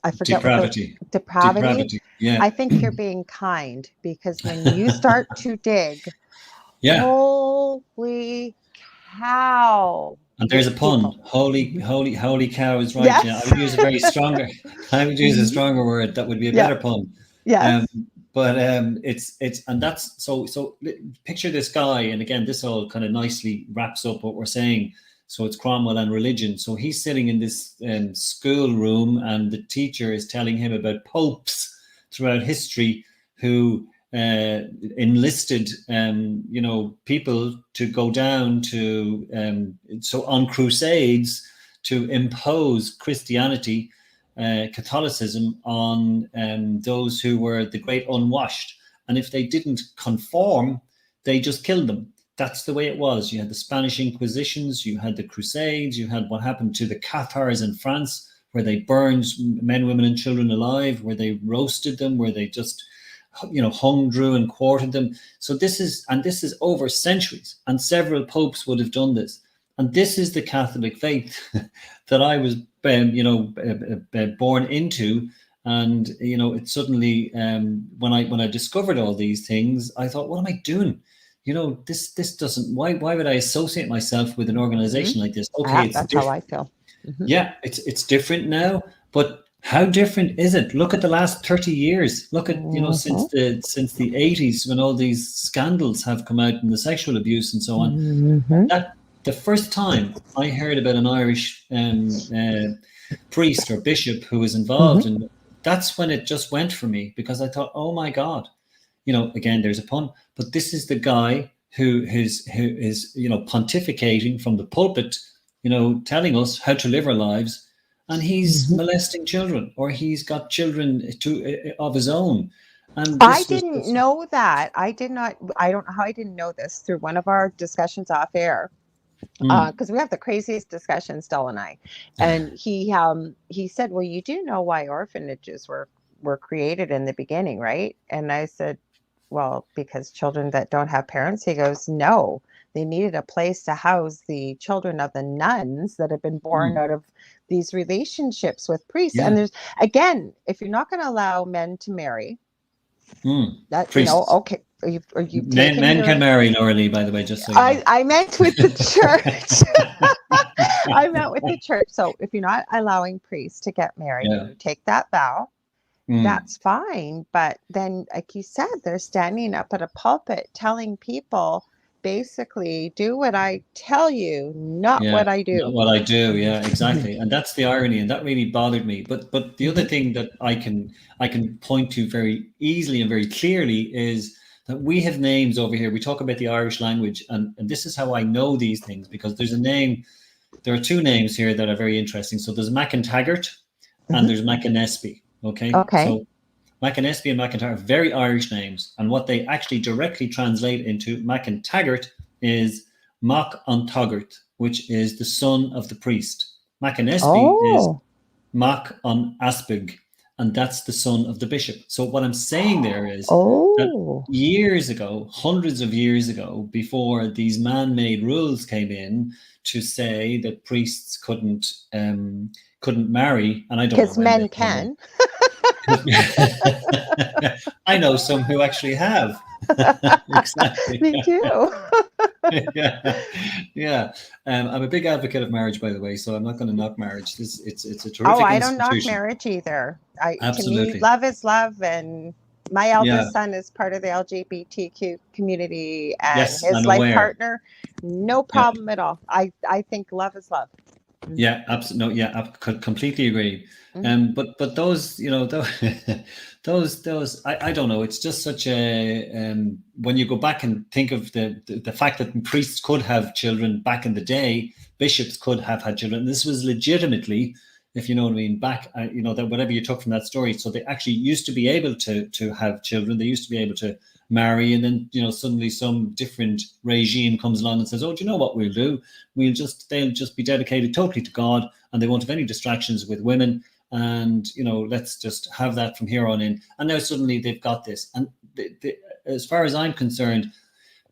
I forget what the depravity. depravity. Depravity. Yeah. I think you're being kind, because when you start to dig, Yeah. holy cow. And there's a pun. People. Holy cow is right. Yeah. I Yes. would use a very stronger, I would use a stronger word. That would be a Yeah. better pun. Yes. But it's, and that's, so picture this guy. And again, this all kind of nicely wraps up what we're saying. So it's Cromwell and religion. So he's sitting in this school room, and the teacher is telling him about popes throughout history who enlisted, you know, people to go down to, so on crusades to impose Christianity, Catholicism on those who were the great unwashed. And if they didn't conform, they just killed them. That's the way it was. You had the Spanish Inquisitions, you had the Crusades, you had what happened to the Cathars in France, where they burned men, women, and children alive, where they roasted them, where they just, you know, hung, drew, and quartered them. So this is over centuries, and several popes would have done this. And this is the Catholic faith that I was, you know, born into. And you know, it suddenly, when I discovered all these things, I thought, what am I doing? You know, this doesn't. Why would I associate myself with an organization like this? Okay, That's how I feel. Yeah, it's different now, but how different is it? Look at the last 30 years. Look at, you know, since the 80s, when all these scandals have come out, and the sexual abuse and so on. That the first time I heard about an Irish priest or bishop who was involved, and that's when it just went for me, because I thought, oh my God, you know, again, there's a pun, but this is the guy who is, you know, pontificating from the pulpit, you know, telling us how to live our lives, and he's molesting children, or he's got children of his own. And I this was didn't just, know that. I did not. I don't know how I didn't know this through one of our discussions off air. mm, Because we have the craziest discussions, Del and I, and he said, "Well, you do know why orphanages were created in the beginning, right?" And I said, "Well, because children that don't have parents." He goes, "No, they needed a place to house the children of the nuns that have been born mm, out of these relationships with priests." And yeah, there's again, if you're not going to allow men to marry, that priests. okay, or you've taken Men can your marry Lorilei, by the way, just so you know. I meant with the church. I meant with the church. So if you're not allowing priests to get married and Yeah. you take that vow, Mm. that's fine. But then, like you said, they're standing up at a pulpit telling people basically, do what I tell you, not Yeah, what I not do. what I do. Yeah, Mhm, exactly. And that's the irony, and that really bothered me. But the other mhm. thing that I can point to very easily and very clearly is that we have names over here. We talk about the Irish language, and this is how I know these things because there's a name. There are two names here that are very interesting. So there's McIntaggart and Mhm. there's McInnesby. Okay, Okay. so McInnesby and McIntyre are very Irish names, and what they actually directly translate into McIntaggart is Mac an Taggart, which is the son of the priest. McInnesby is Oh. Mac an Aspig, and that's the son of the bishop. So what I'm saying there is that Oh. years ago, hundreds of years ago, before these man-made rules came in to say that priests couldn't marry, and I don't know Because when they men came in. can. I know some who actually have. Exactly. Me too. Yeah, yeah. I'm a big advocate of marriage, by the way, so I'm not going to knock marriage. It's a Oh, terrific I don't knock institution. marriage either. To me, Absolutely. love is love, and my Yeah. eldest son is part of the LGBTQ community, and Yes, his I'm life aware. partner, no Yeah. problem at all. I think love is love. Mhm, Yeah, absolutely. No, yeah, I could completely agree. mhm. But those, those, those, I don't know. It's just such a when you go back and think of the fact that priests could have children back in the day, bishops could have had children. This was legitimately, if you know what I mean, back, that whatever you took from that story. So they actually used to be able to have children. They used to be able to marry, and then suddenly some different regime comes along and says, "Oh, do you know what we'll do? They'll just be dedicated totally to God, and they won't have any distractions with women, and let's just have that from here on in." And now suddenly they've got this, and as far as I'm concerned,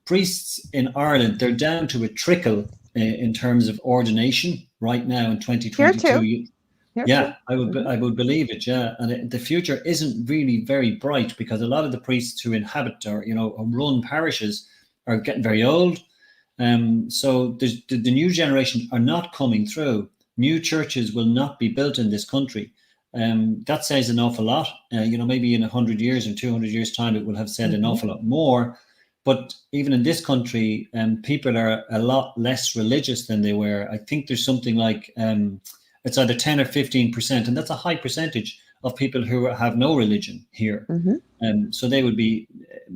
priests in Ireland, they're down to a trickle in terms of ordination right now in Here too. 2022. Here too. Yeah, I would believe it. Yeah, and the future isn't really very bright because a lot of the priests who inhabit or run parishes are getting very old. So the new generation are not coming through. New churches will not be built in this country. That says an awful lot. Maybe in 100 years or 200 years time, it will have said an Mhm. awful lot more. But even in this country, people are a lot less religious than they were. I think there's something like it's either 10 or 15%, and that's a high percentage of people who have no religion here. Mhm. So they would be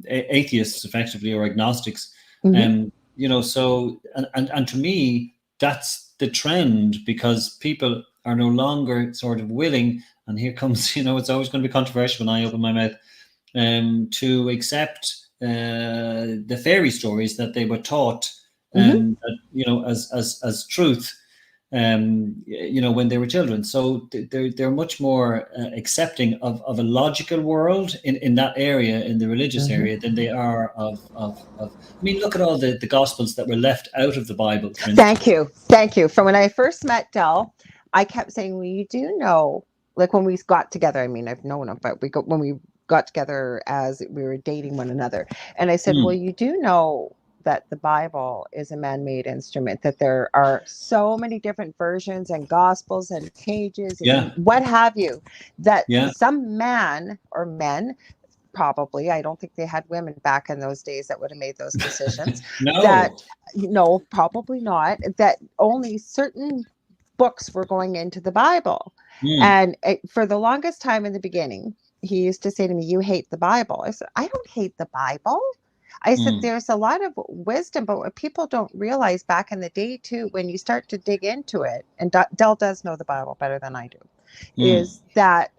atheists effectively or agnostics. Mhm. Um, so and to me, that's the trend because people are no longer sort of willing, and here comes, it's always going to be controversial when I open my mouth, to accept the fairy stories that they were taught, Mhm. as truth, when they were children. So they're much more accepting of a logical world in that area, in the religious Mhm. area, than they are of. I mean, look at all the gospels that were left out of the Bible, for Thank instance. you. Thank you. From when I first met Del, I kept saying, "Well, you do know," like when we got together. I mean, I've known him, but when we got together as we were dating one another, and I said, "Well, Mm, you do know that the Bible is a man-made instrument. That there are so many different versions and gospels and pages and yeah, what have you. That yeah, some man or men." Probably, I don't think they had women back in those days that would have made those decisions. no, That no, probably not. That only certain books were going into the Bible, mm, and for the longest time in the beginning, he used to say to me, "You hate the Bible." I said, "I don't hate the Bible." I said, mm, "There's a lot of wisdom, but what people don't realize back in the day too, when you start to dig into it, and Dell does know the Bible better than I do, mm, is that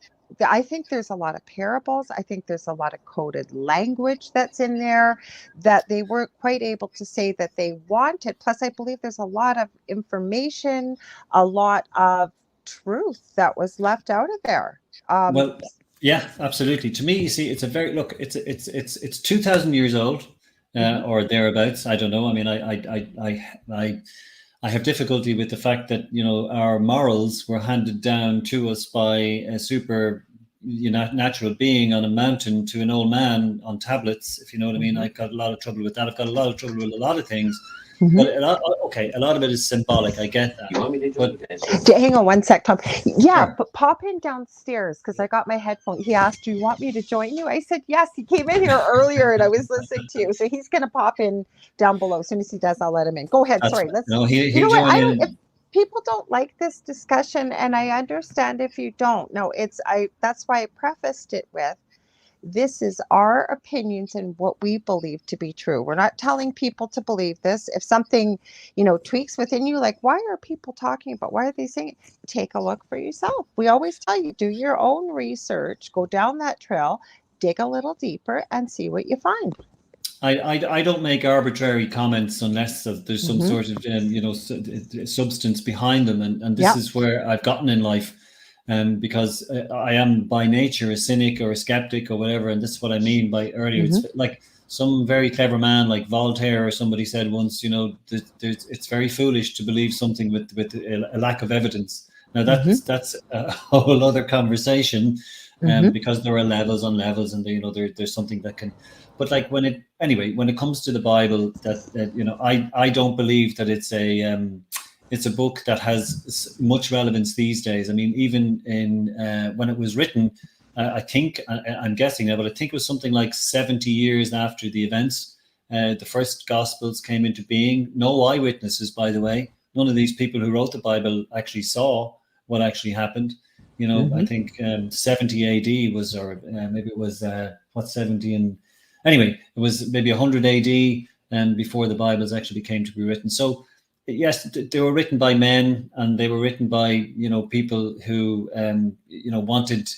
I think there's a lot of parables. I think there's a lot of coded language that's in there that they weren't quite able to say that they wanted. Plus, I believe there's a lot of information, a lot of truth that was left out of there. Well, yeah, absolutely. To me, you see, it's a very look. It's 2,000 years old, Mhm. or thereabouts. I don't know. I mean, I have difficulty with the fact that our morals were handed down to us by a super natural being on a mountain to an old man on tablets. If you know what I mean. Mhm. I've got a lot of trouble with that. I've got a lot of trouble with a lot of things. Mhm. But a lot of it is symbolic. I get that. You want me to But join this? Hang on one sec, Tom. Yeah, sure. but pop in downstairs because I got my headphone. He asked, "Do you want me to join you?" I said, "Yes." He came in here earlier and I was listening to you, so he's going to pop in down below. As soon as he does, I'll let him in. Go ahead. That's Sorry. Let's. no. You know He'll what? join I don't. If in. people don't like this discussion, and I understand if you don't. No, it's I. That's why I prefaced it with, this is our opinions and what we believe to be true. We're not telling people to believe this. If something, tweaks within you, like, why are people talking about, why are they saying it? Take a look for yourself. We always tell you, do your own research, go down that trail, dig a little deeper and see what you find. I don't make arbitrary comments unless there's some Mm-hmm. sort of substance behind them, and this Yeah. is where I've gotten in life, because I am by nature a cynic or a skeptic or whatever, and this is what I mean by earlier. Mm-hmm. It's like some very clever man like Voltaire or somebody said once, it's very foolish to believe something with a lack of evidence. Now Mm-hmm. that's a whole other conversation, Mm-hmm. because there are levels on levels, and there's something that can. But like when it comes to the Bible, I don't believe that it's a book that has much relevance these days. I mean, even in when it was written, I think I'm guessing now, but I think it was something like 70 years after the events. The first Gospels came into being. No eyewitnesses, by the way. None of these people who wrote the Bible actually saw what actually happened. I Mm-hmm. think 70 AD was, or maybe it was 70 and anyway, it was maybe 100 AD, before the Bibles actually came to be written. So yes, they were written by men, and they were written by people who wanted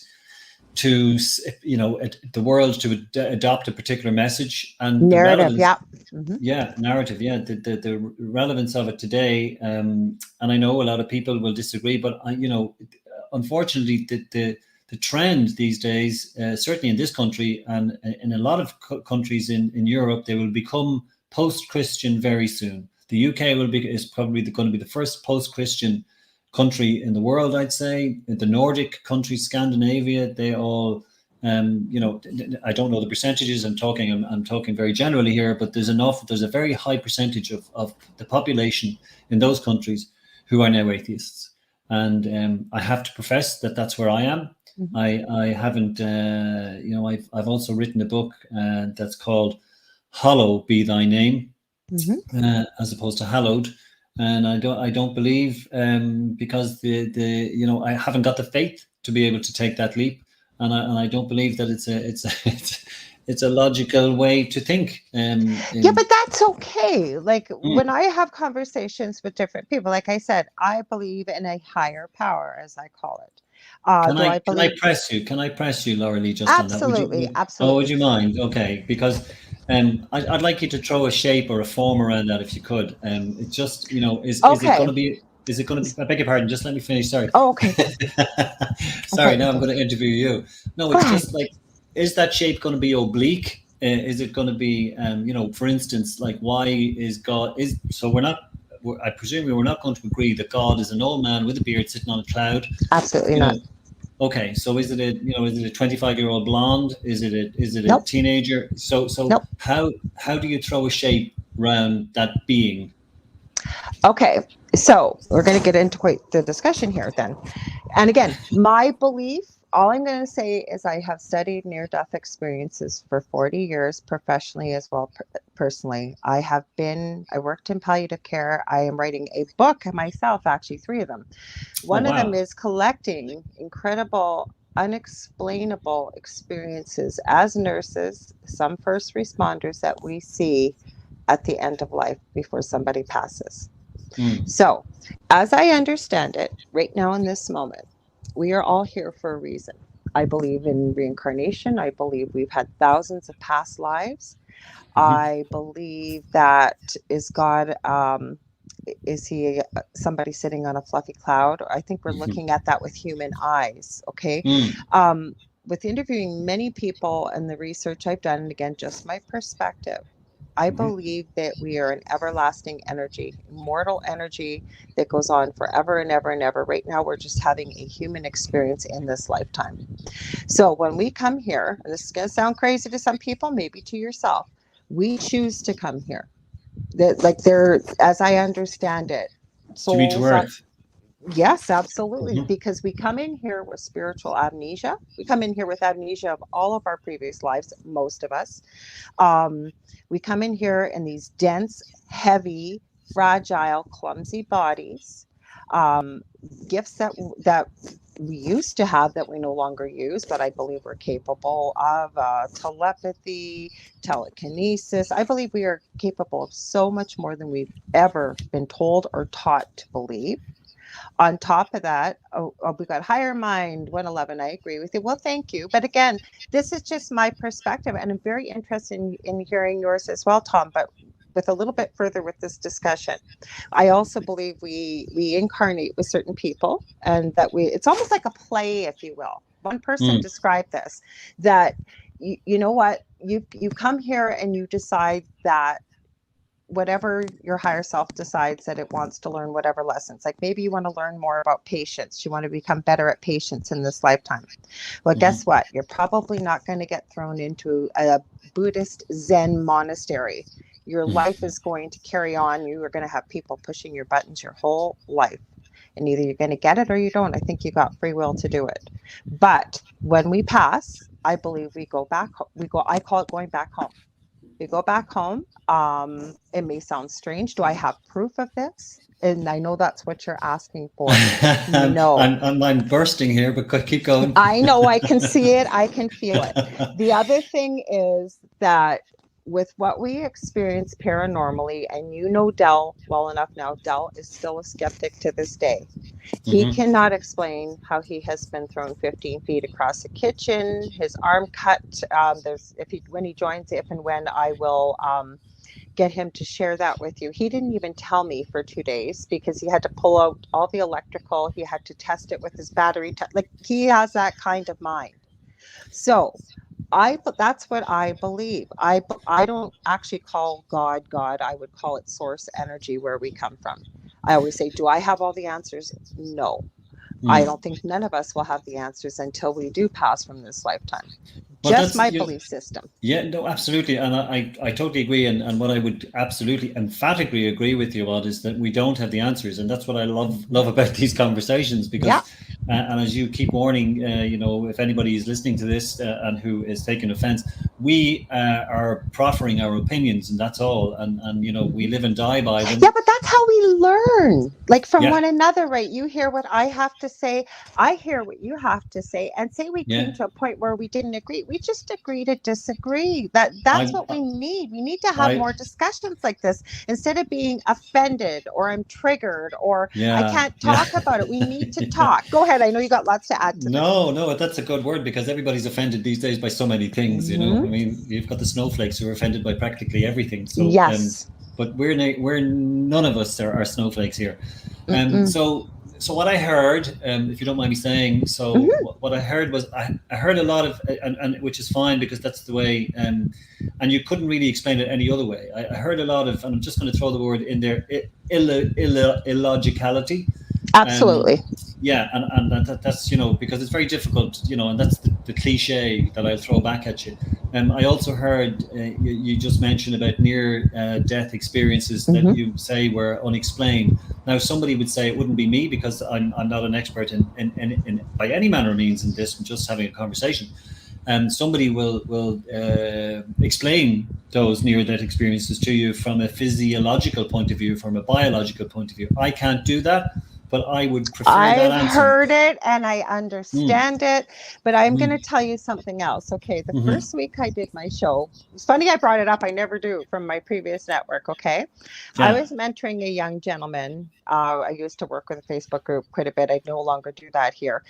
to the world to adopt a particular message, and the Narrative. relevance. Yeah. Mm-hmm. Yeah, narrative. Yeah, the relevance of it today, and I know a lot of people will disagree, but unfortunately, the trend these days, certainly in this country and in a lot of countries in Europe, they will become post-Christian very soon. The UK is probably going to be the first post-Christian country in the world, I'd say. The Nordic countries, Scandinavia, they all, I don't know the percentages. I'm talking very generally here, but there's a very high percentage of the population in those countries who are now atheists. And I have to profess that that's where I am. Mm-hmm. I haven't, I've also written a book that's called "Hollow Be Thy Name," Mm-hmm. as opposed to hallowed. And I don't believe, because I haven't got the faith to be able to take that leap, and I don't believe that it's a logical way to think. Yeah, but that's okay. Like Mm. when I have conversations with different people, like I said, I believe in a higher power, as I call it. Do I Can I believe? press you? Can I press you, Lorilei, just on that? Absolutely, Would absolutely. you mind? Okay, because I'd like you to throw a shape or a form around that if you could. It's just is it going Okay. to be? Is it going to be? I beg your pardon. Just let me finish. Sorry. Oh, okay. Sorry. Okay. Now I'm going to interview you. No, Go it's ahead. just like, is that shape going to be oblique? Is it going to be, for instance, like why is God is so I presume we're not going to agree that God is an old man with a beard sitting on a cloud. Absolutely You not. know, okay. So is it a 25-year-old blonde? Is it a Nope. teenager? So Nope. how do you throw a shape around that being? Okay. So we're going to get into quite the discussion here then. And again, my belief, all I'm going to say is I have studied near-death experiences for 40 years professionally as well personally. I worked in palliative care. I am writing a book myself, actually 3 of them. Oh One of them wow. is collecting incredible, unexplainable experiences as nurses, some first responders that we see at the end of life before somebody passes. Mm. So, as I understand it, right now in this moment, we are all here for a reason. I believe in reincarnation. I believe we've had thousands of past lives. Mhm. I believe that is God. Is he somebody sitting on a fluffy cloud? I think we're Mhm. looking at that with human eyes. Okay. Mm. With interviewing many people and the research I've done, and again, just my perspective, I Mhm. believe that we are an everlasting energy, immortal energy that goes on forever and ever and ever. Right now, we're just having a human experience in this lifetime. So when we come here, and this is going to sound crazy to some people, maybe to yourself, we choose to come here. That, like, there, as I understand it, To be to souls on. earth. Yes, absolutely. Mhm. Because we come in here with spiritual amnesia. We come in here with amnesia of all of our previous lives, most of us. Um, we come in here in these dense, heavy, fragile, clumsy bodies. Um, Gifts that we used to have that we no longer use, but I believe we're capable of telepathy, telekinesis. I believe we are capable of so much more than we've ever been told or taught to believe. On top of that, we got higher mind 111. I agree with you. Well, thank you. But again, this is just my perspective, and I'm very interested in hearing yours as well, Tom. But with a little bit further with this discussion, I also believe we incarnate with certain people, and that it's almost like a play, if you will. One person Mm. described this, that you know what, you come here and you decide that whatever your higher self decides that it wants to learn, whatever lessons, like maybe you want to learn more about patience, you want to become better at patience in this lifetime. Well, guess Mhm. what, you're probably not going to get thrown into a Buddhist Zen monastery. Your Mm. life is going to carry on. You are going to have people pushing your buttons your whole life, and either you're going to get it or you don't. I think you got free will to do it. But when we pass, I believe we go back. I call it going back home. We go back home. It may sound strange. Do I have proof of this? And I know that's what you're asking for. No. I'm bursting here, but keep going. I know, I can see it. I can feel it. The other thing is that with what we experience paranormally, and you know Dell well enough now, Dell is still a skeptic to this day. He Mhm. cannot explain how he has been thrown 15 feet across the kitchen, his arm cut. There's if he when he joins, if and when I will get him to share that with you. He didn't even tell me for 2 days because he had to pull out all the electrical. He had to test it with his battery. Like, he has that kind of mind. So that's what I believe. I don't actually call God God. I would call it source energy, where we come from. I always say, do I have all the answers? No. I Mm. don't think none of us will have the answers until we do pass from this lifetime. Well, Just that's my you. belief system. Yeah, no, absolutely. And I totally agree. And what I would absolutely emphatically agree with you on is that we don't have the answers. And that's what I love about these conversations, Yeah. because, and as you keep warning, if anybody is listening to this and who is taking offense, we are proffering our opinions, and that's all. And we live and die by Yeah, them. but that's how we learn, like, from Yeah, one another, right? You hear what I have to say, I hear what you have to say, and say we came yeah. to a point where we didn't agree. We just agree to disagree. That's I, what we need. We need to have I, more discussions like this instead of being offended or I'm triggered or I yeah, can't yeah. talk about it. We need to talk. Go ahead. I know you got lots to add to this. No, that's a good word, because everybody's offended these days by so many things. I Hmm. mean, you've got the snowflakes who are offended by practically everything. So, Yes. but we're none of us are snowflakes here. Mm-mm. So what I heard, if you don't mind me saying, so Hmm. what I heard was I heard a lot of, and which is fine because that's the way, and you couldn't really explain it any other way. I heard a lot of, and I'm just going to throw the word in there, illogicality. Um, Absolutely. yeah, and that's because it's very difficult, and that's the cliche that I'll throw back at you. I also heard you just mentioned about near death experiences that Hmm. you say were unexplained. Now, somebody would say it wouldn't be me because I'm not an expert in by any manner of means in this. I'm just having a conversation. And somebody will explain those near death experiences to you from a physiological point of view, from a biological point of view. I can't do that but I would prefer that I've answer. heard it and I understand it, but I'm going to tell you something else. Okay, the first week I did my show, it's funny I brought it up. I never do from my previous network. Okay, I was mentoring a young gentleman. I used to work with a Facebook group quite a bit. I no longer do that here.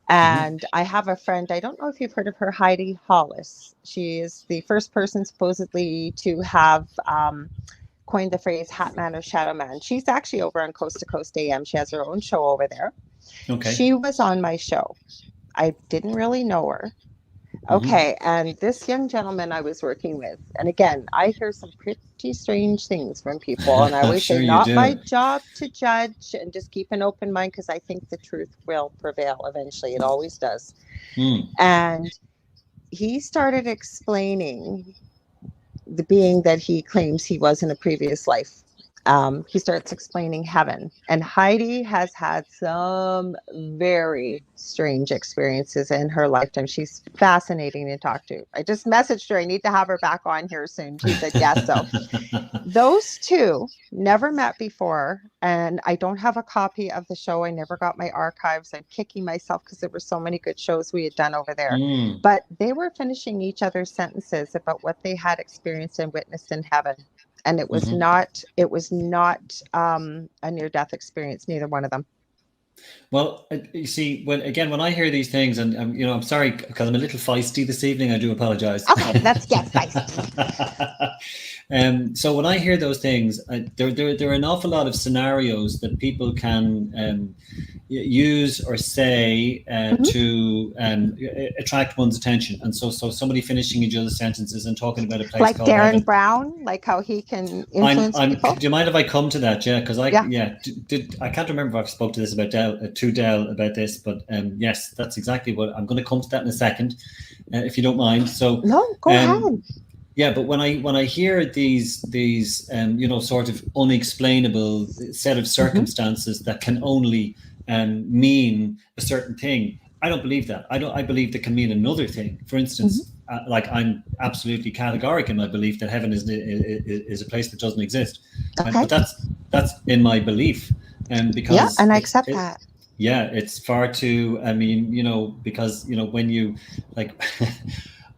And I have a friend, I don't know if you've heard of her, Heidi Hollis. She is the first person supposedly to have coined the phrase Hat Man or Shadow Man. She's actually over on Coast to Coast AM. She has her own show over there. Okay. She was on my show. I didn't really know her. Okay, and this young gentleman I was working with, and again, I hear some pretty strange things from people, and I always Sure say, you not do. my job to judge, and just keep an open mind, because I think the truth will prevail eventually. It always does. And he started explaining the being that he claims he was in a previous life. He starts explaining heaven, and Heidi has had some very strange experiences in her lifetime. She's fascinating to talk to. I just messaged her. I need to have her back on here soon. She said yes. So those two never met before, and I don't have a copy of the show. I never got my archives. I'm kicking myself because there were so many good shows we had done over there. But they were finishing each other's sentences about what they had experienced and witnessed in heaven. And it was not a near-death experience, neither one of them. Well, you see, when I hear these things, and I'm sorry because I'm a little feisty this evening. I do apologize. Okay, let's get feisty. So when I hear those things, there are an awful lot of scenarios that people can use or say to attract one's attention. And so somebody finishing each other's sentences and talking about a place like called Darren heaven. Brown, like how he can influence people. Do you mind if I come to that? Yeah, because I can't remember if I've spoke to this about Del about this, but yes, that's exactly what I'm going to come to that in a second, if you don't mind. So no, go ahead. Yeah, but when I hear these sort of unexplainable set of circumstances that can only mean a certain thing, I don't believe that. I believe that can mean another thing. For instance, like I'm absolutely categoric in my belief that heaven is a place that doesn't exist. Okay. But that's in my belief, because and I accept that. Yeah, it's far too. I mean, because when you like.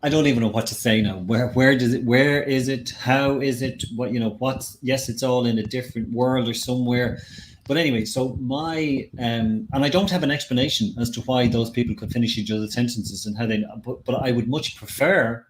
I don't even know what to say now. Where is it? How is it? What, yes, it's all in a different world or somewhere. But anyway, so my, and I don't have an explanation as to why those people could finish each other's sentences and how they, but I would much prefer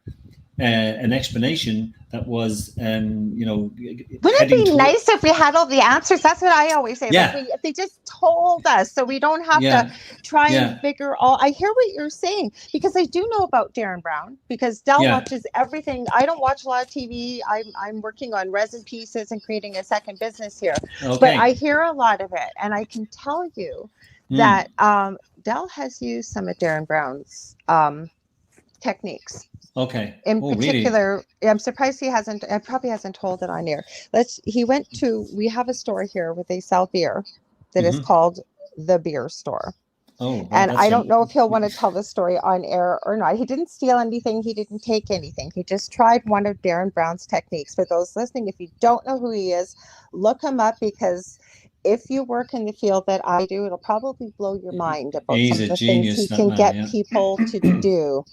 an explanation that was, wouldn't it be nice if we had all the answers? That's what I always say. Yeah. Like if they just told us, so we don't have to try and figure all. I hear what you're saying, because I do know about Darren Brown, because Del watches everything. I don't watch a lot of TV. I'm working on resin pieces and creating a second business here, but I hear a lot of it, and I can tell you that Del has used some of Darren Brown's techniques. Okay. In particular, really? I'm surprised he probably hasn't told it on air. We have a store here where they sell beer that is called The Beer Store. Oh, well, and I don't know if he'll want to tell the story on air or not. He didn't steal anything. He didn't take anything. He just tried one of Darren Brown's techniques. For those listening, if you don't know who he is, look him up, because if you work in the field that I do, it'll probably blow your mind about some of the things he can get people to do.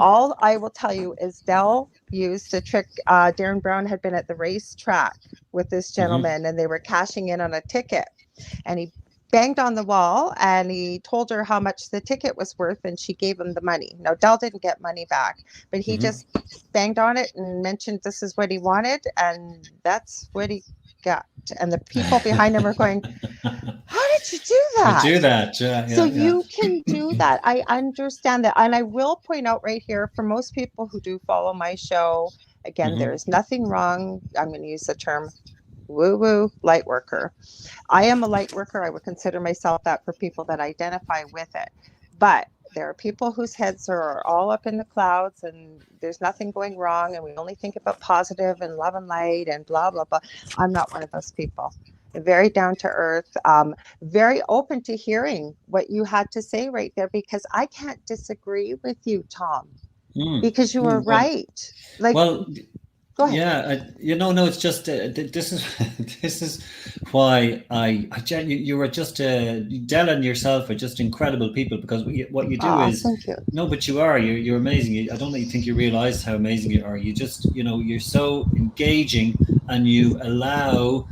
All I will tell you is Del used a trick. Darren Brown had been at the racetrack with this gentleman, and they were cashing in on a ticket, and he banged on the wall and he told her how much the ticket was worth, and she gave him the money. Now, Del didn't get money back, but he just banged on it and mentioned this is what he wanted, and that's what he got. And the people behind him are going, how did you do that? I do that. You can do that. I understand that. And I will point out right here, for most people who do follow my show, again, there is nothing wrong. I'm going to use the term woo-woo light worker. I am a light worker. I would consider myself that for people that identify with it. But there are people whose heads are all up in the clouds and there's nothing going wrong, and we only think about positive and love and light and blah, blah, blah. I'm not one of those people. Very down to earth, very open to hearing what you had to say right there, because I can't disagree with you, Tom, because you were right. Go ahead. Yeah, no, it's just this is this is why you are just Dell and yourself are just incredible people, because what you do is thank you. no, but you're amazing. I don't think you realize how amazing you are. You just you're so engaging, and you allow.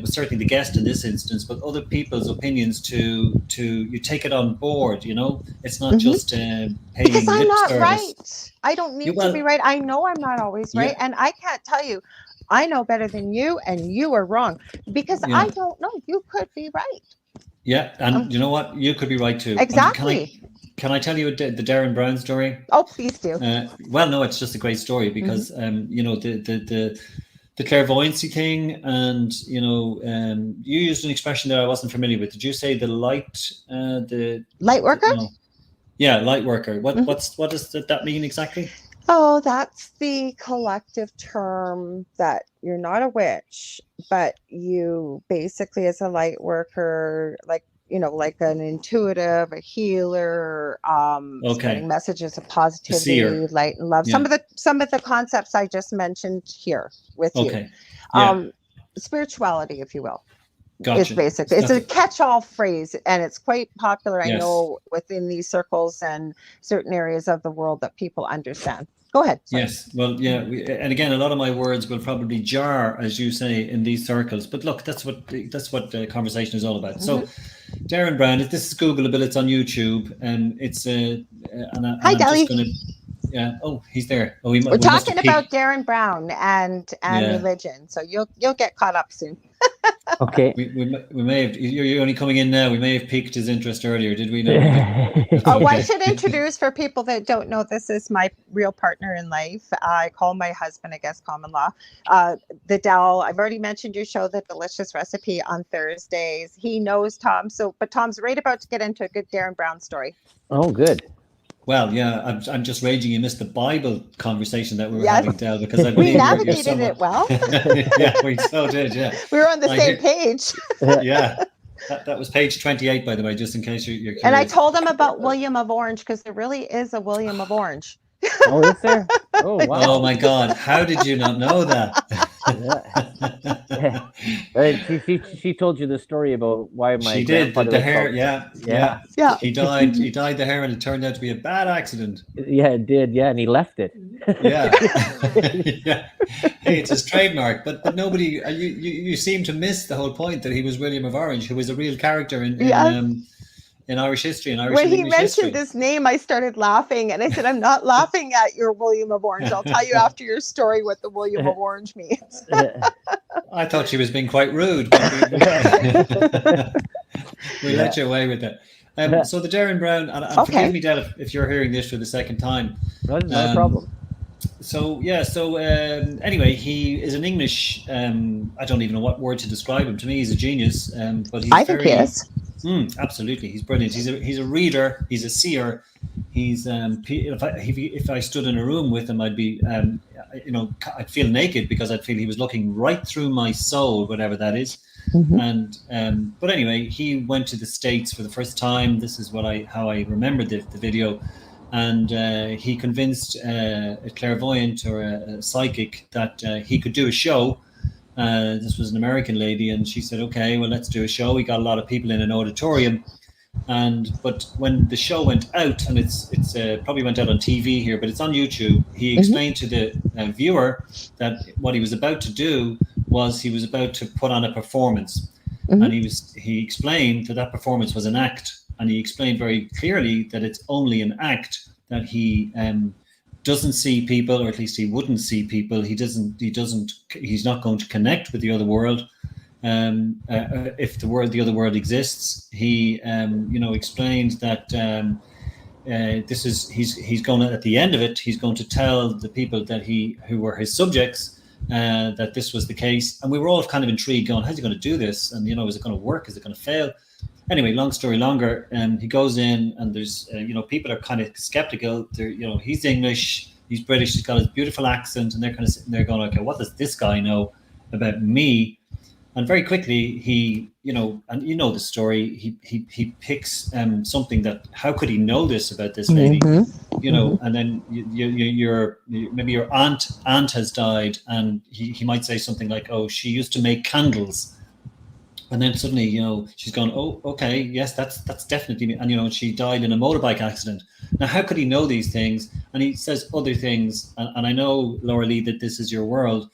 Certainly the guest in this instance, but other people's opinions to you take it on board. It's not just paying Because I'm lip not service. right. I don't need to be right. I know I'm not always right. And I can't tell you, I know better than you, and you are wrong, because I don't know. You could be right. Yeah. And you know what? You could be right too. Exactly. Can I tell you the Darren Brown story? Oh, please do. Well, no, it's just a great story because, the clairvoyancy thing, and you used an expression that I wasn't familiar with. Did you say the light worker? No. Yeah, light worker. What does that mean exactly? Oh, that's the collective term that you're not a witch, but you basically, as a light worker, like an intuitive, a healer, spreading messages of positivity, light and love. Yeah. Some of the concepts I just mentioned here with you. Spirituality, if you will. Gotcha. It's basically, it's a catch-all phrase, and it's quite popular. Yes. I know within these circles and certain areas of the world that people understand. Go ahead. Sorry. Yes. Well, yeah. And again, a lot of my words will probably jar, as you say, in these circles. But look, that's what the conversation is all about. Mm-hmm. So, Darren Brown, this is Googleable. It's on YouTube, and it's Hi, Deli. Yeah. Oh, he's there. Oh, we're talking about Darren Brown and religion. So you'll get caught up soon. Okay. We may have. You're only coming in now. We may have piqued his interest earlier. Did we? No. I should introduce, for people that don't know, this is my real partner in life. I call my husband, I guess, common law. The Dell. I've already mentioned your show, The Delicious Recipe, on Thursdays. He knows Tom. But Tom's right about to get into a good Darren Brown story. Oh, good. Well, yeah, I'm just raging you missed the Bible conversation that we were having, Del, because I believe we navigated it well. Yeah, we so did. Yeah, we were on the same page. Yeah, that was page 28, by the way, just in case you're curious. And I told him about William of Orange, because there really is a William of Orange. Oh, is there? Oh, wow. Oh my God! How did you not know that? She told you the story about why my she did the hair. Yeah. He died the hair, and it turned out to be a bad accident. Yeah, it did. Yeah, and he left it. Yeah. Yeah. Hey, it's his trademark. But nobody. You seem to miss the whole point that he was William of Orange, who was a real character in Irish history and Irish when he English mentioned history. This name, I started laughing, and I said, I'm not laughing at your William of Orange. I'll tell you after your story what the William of Orange means. I thought she was being quite rude, but we let you away with that. So the Darren Brown, and forgive me, Del, if you're hearing this for the second time. No, no problem. Anyway, he is an English, I don't even know what word to describe him. To me, he's a genius, but I think he is. Absolutely, he's brilliant. He's a reader. He's a seer. He's if I stood in a room with him, I'd be I'd feel naked, because I'd feel he was looking right through my soul, whatever that is. Mm-hmm. And but anyway, he went to the States for the first time. This is how I remembered the video, and he convinced a clairvoyant or a psychic that he could do a show. This was an American lady, and she said, okay, well, let's do a show. We got a lot of people in an auditorium, but when the show went out, and it's probably went out on TV here, but it's on YouTube, he explained to the viewer that what he was about to do was he was about to put on a performance. And he explained that performance was an act, and he explained very clearly that it's only an act, that he doesn't see people, or at least he wouldn't see people. He's not going to connect with the other world. If the other world exists, he explained that he's going to, at the end of it, he's going to tell the people who were his subjects that this was the case. And we were all kind of intrigued, going, how's he going to do this? And is it going to work? Is it going to fail? Anyway, long story longer, he goes in, and there's people are kind of skeptical. He's English, he's British, he's got his beautiful accent, and they're kind of sitting there going, okay, what does this guy know about me? And very quickly, he, and you know the story. He picks something that, how could he know this about this lady? And then maybe your aunt has died, and he might say something like, "Oh, she used to make candles," and then suddenly, she's gone, "Oh, okay, yes, that's definitely me," and she died in a motorbike accident. Now, how could he know these things? And he says other things, and I know, Lorilei, that this is your world.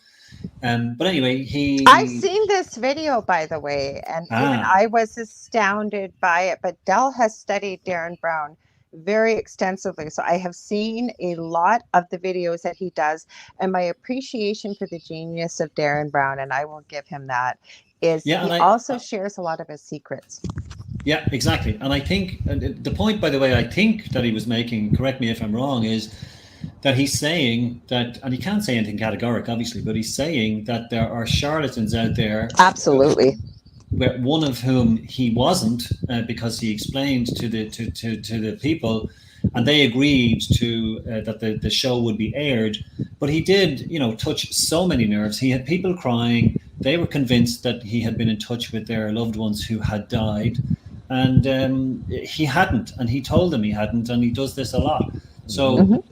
But anyway, I've seen this video, by the way, and even I was astounded by it. But Del has studied Darren Brown very extensively, so I have seen a lot of the videos that he does, and my appreciation for the genius of Darren Brown, and I will give him that, is he also shares a lot of his secrets. Yeah, exactly. And I think the point, by the way, I think that he was making, correct me if I'm wrong, is that he's saying that, and he can't say anything categorical, obviously, but he's saying that there are charlatans out there. Absolutely. One of whom he wasn't, because he explained to the people, and they agreed to that the show would be aired. But he did, touch so many nerves. He had people crying. They were convinced that he had been in touch with their loved ones who had died, and he hadn't. And he told them he hadn't, and he does this a lot. So.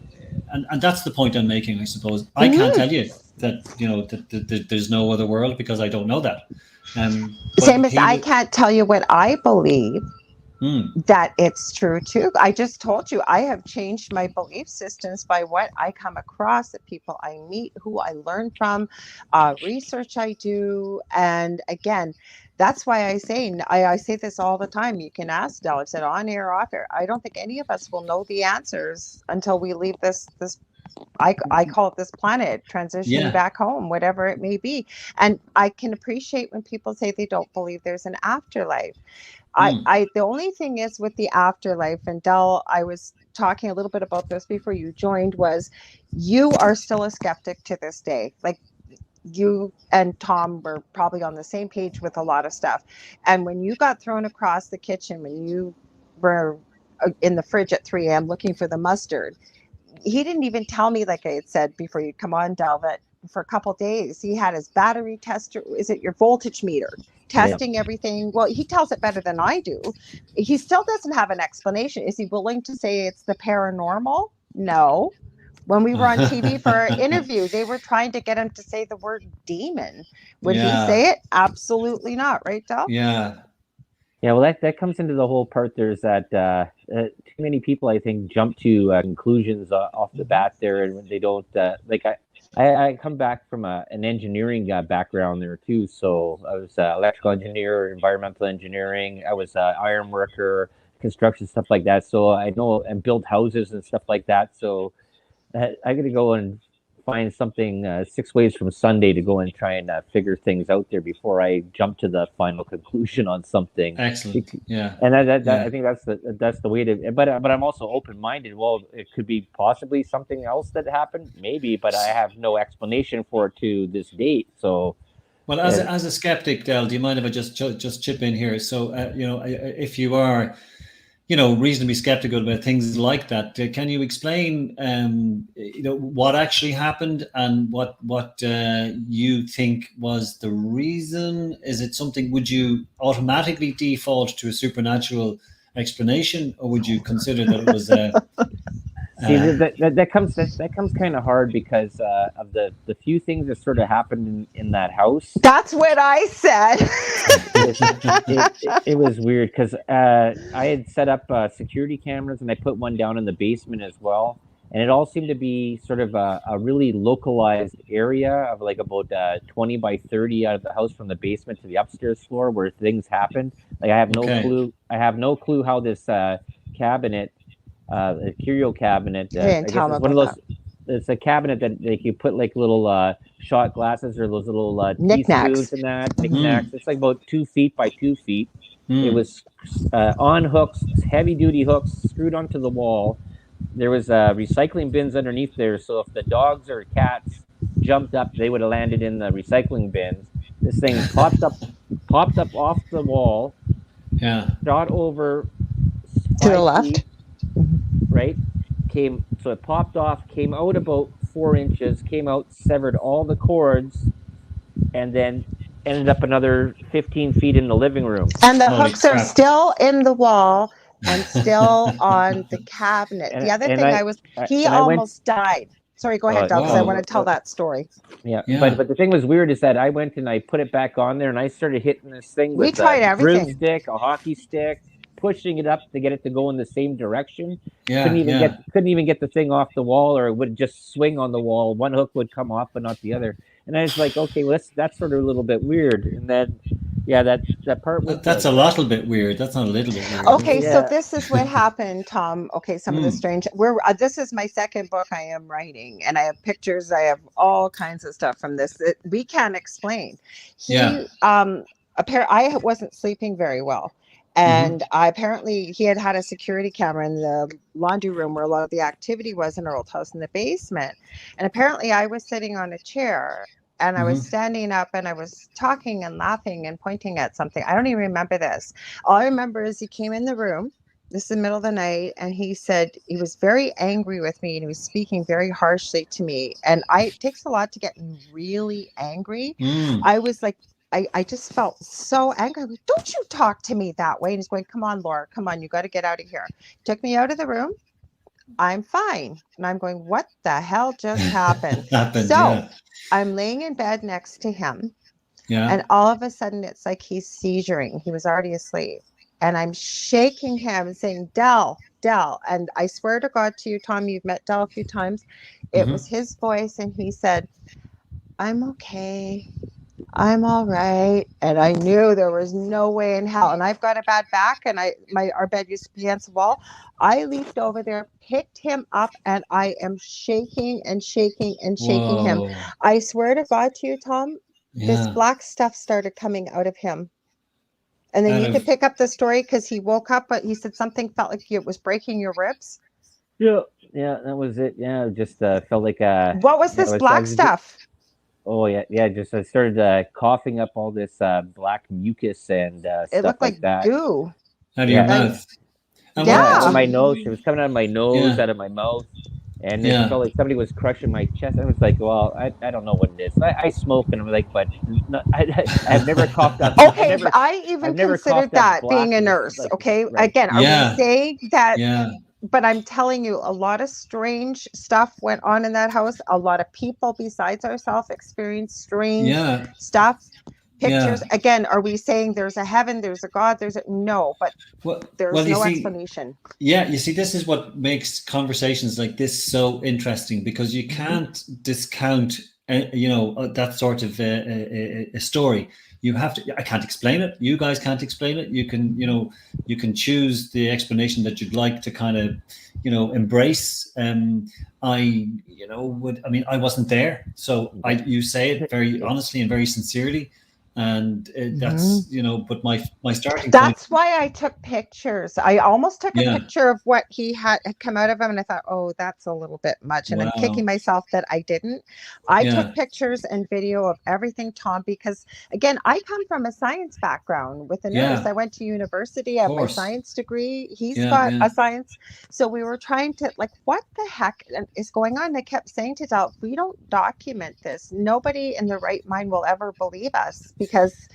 And that's the point I'm making, I suppose. I can't tell you that, that there's no other world, because I don't know that. Same as I can't tell you what I believe that it's true too. I just told you I have changed my belief systems by what I come across, the people I meet, who I learn from, research I do. And again, that's why I say this all the time. You can ask Del. I've said on air, off air. I don't think any of us will know the answers until we leave this. I call it this planet, transitioning back home, whatever it may be. And I can appreciate when people say they don't believe there's an afterlife. The only thing is with the afterlife, and Del, I was talking a little bit about this before you joined, was you are still a skeptic to this day. Like, you and Tom were probably on the same page with a lot of stuff. And when you got thrown across the kitchen, when you were in the fridge at 3 a.m. looking for the mustard, he didn't even tell me, like I had said before you come on, Del, that for a couple of days he had his battery tester, is it your voltage meter, testing everything. Well, he tells it better than I do. He still doesn't have an explanation. Is he willing to say it's the paranormal? No. When we were on TV for our interview, they were trying to get him to say the word demon. Would he say it? Absolutely not. Right, Del? Yeah, well, that comes into the whole part. There's that too many people, I think, jump to conclusions off the bat there, and they don't, I come back from an engineering background there too. So I was electrical engineer, environmental engineering. I was iron worker, construction, stuff like that. So I know and build houses and stuff like that. So I got to go and find something 6 ways from Sunday to go and try and figure things out there before I jump to the final conclusion on something. Excellent. Yeah. And I think that's the way to. But I'm also open-minded. Well, it could be possibly something else that happened, maybe, but I have no explanation for it to this date. So. Well, as a skeptic, Del, do you mind if I just chip in here? So, if you are, reasonably skeptical about things like that, can you explain, what actually happened and what you think was the reason? Is it something? Would you automatically default to a supernatural explanation, or would you consider that it was? See, that comes kind of hard because of the few things that sort of happened in that house. That's what I said. It was weird because I had set up security cameras, and I put one down in the basement as well. And it all seemed to be sort of a really localized area of like about 20 by 30 out of the house from the basement to the upstairs floor where things happened. Like I have no clue. I have no clue how this cabinet. A curio cabinet. I guess it's one of those. It's a cabinet that like you put like little shot glasses or those little teaspoons and that knickknacks. It's like about 2 feet by 2 feet. It was on hooks, heavy duty hooks, screwed onto the wall. There was recycling bins underneath there, so if the dogs or cats jumped up, they would have landed in the recycling bins. This thing popped up off the wall. Yeah. Shot over to the left. Feet, right, so it popped off, came out about 4 inches, came out, severed all the cords, and then ended up another 15 feet in the living room. And the Holy hooks are crap. still in the wall and still on the cabinet. The other thing he I went. almost died. Sorry, go ahead, Del, because I want to tell that story. Yeah, Yeah. but the thing was weird is that I went and I put it back on there and I started hitting this thing We with tried a everything. broomstick, a hockey stick, pushing it up to get it to go in the same direction. Yeah, Couldn't even get the thing off the wall, or it would just swing on the wall. One hook would come off, but not the other. And I was like, okay, well, that's sort of a little bit weird. And then, yeah, that part with That's a little bit weird. That's not a little bit weird. Okay, Yeah. so this is what happened, Tom. Okay, some of the strange. This is my second book I am writing, and I have pictures. I have all kinds of stuff from this that we can't explain. I wasn't sleeping very well. And apparently he had a security camera in the laundry room where a lot of the activity was in our old house in the basement. And apparently I was sitting on a chair and I was standing up and I was talking and laughing and pointing at something. I don't even remember this. All I remember is he came in the room. This is the middle of the night. And he said he was very angry with me and he was speaking very harshly to me. And it takes a lot to get really angry. I was like, I just felt so angry. Don't you talk to me that way. And he's going, come on, Laura, come on. You got to get out of here. Took me out of the room. I'm fine. And I'm going, what the hell just happened? I'm laying in bed next to him. Yeah. And all of a sudden it's like he's seizuring. He was already asleep. And I'm shaking him and saying, Del. And I swear to God to you, Tom, you've met Del a few times. It was his voice. And he said, I'm okay. I'm all right. And I knew there was no way in hell. And I've got a bad back and our bed used to be against the wall. I leaped over there, picked him up, and I am shaking and shaking and shaking him. I swear to God to you, Tom, this black stuff started coming out of him. And then you could pick up the story because he woke up, but he said something felt like it was breaking your ribs. Yeah, that was it. Yeah, it just felt like what was this black stuff? Oh yeah. Just I started coughing up all this black mucus and it stuff looked like that. Goo. Out of your mouth. Out of my nose. It was coming out of my nose, out of my mouth, and it felt like somebody was crushing my chest. I was like, well, I don't know what it is. I smoke, and I'm like, but I've never coughed up. Okay, I even considered that being a nurse. Like, okay, right. Again, are we saying that? Yeah. But I'm telling you, a lot of strange stuff went on in that house. A lot of people besides ourselves experienced strange stuff. Pictures. Yeah. Again, are we saying there's a heaven, there's a God, no, but there's no explanation. Yeah, you see, this is what makes conversations like this so interesting, because you can't discount, that sort of a story. You have to. I can't explain it. You guys can't explain it. You can choose the explanation that you'd like to kind of, embrace. I wasn't there, so you say it very honestly and very sincerely. And that's, but my starting that's point. Why I took pictures. I almost took a picture of what he had come out of him. And I thought, oh, that's a little bit much. And I'm kicking myself that I didn't. I took pictures and video of everything, Tom, because again, I come from a science background with a nurse. I went to university. I have my science degree. He's got a science. So we were trying to what the heck is going on? And I kept saying to Del, we don't document this. Nobody in their right mind will ever believe us. Because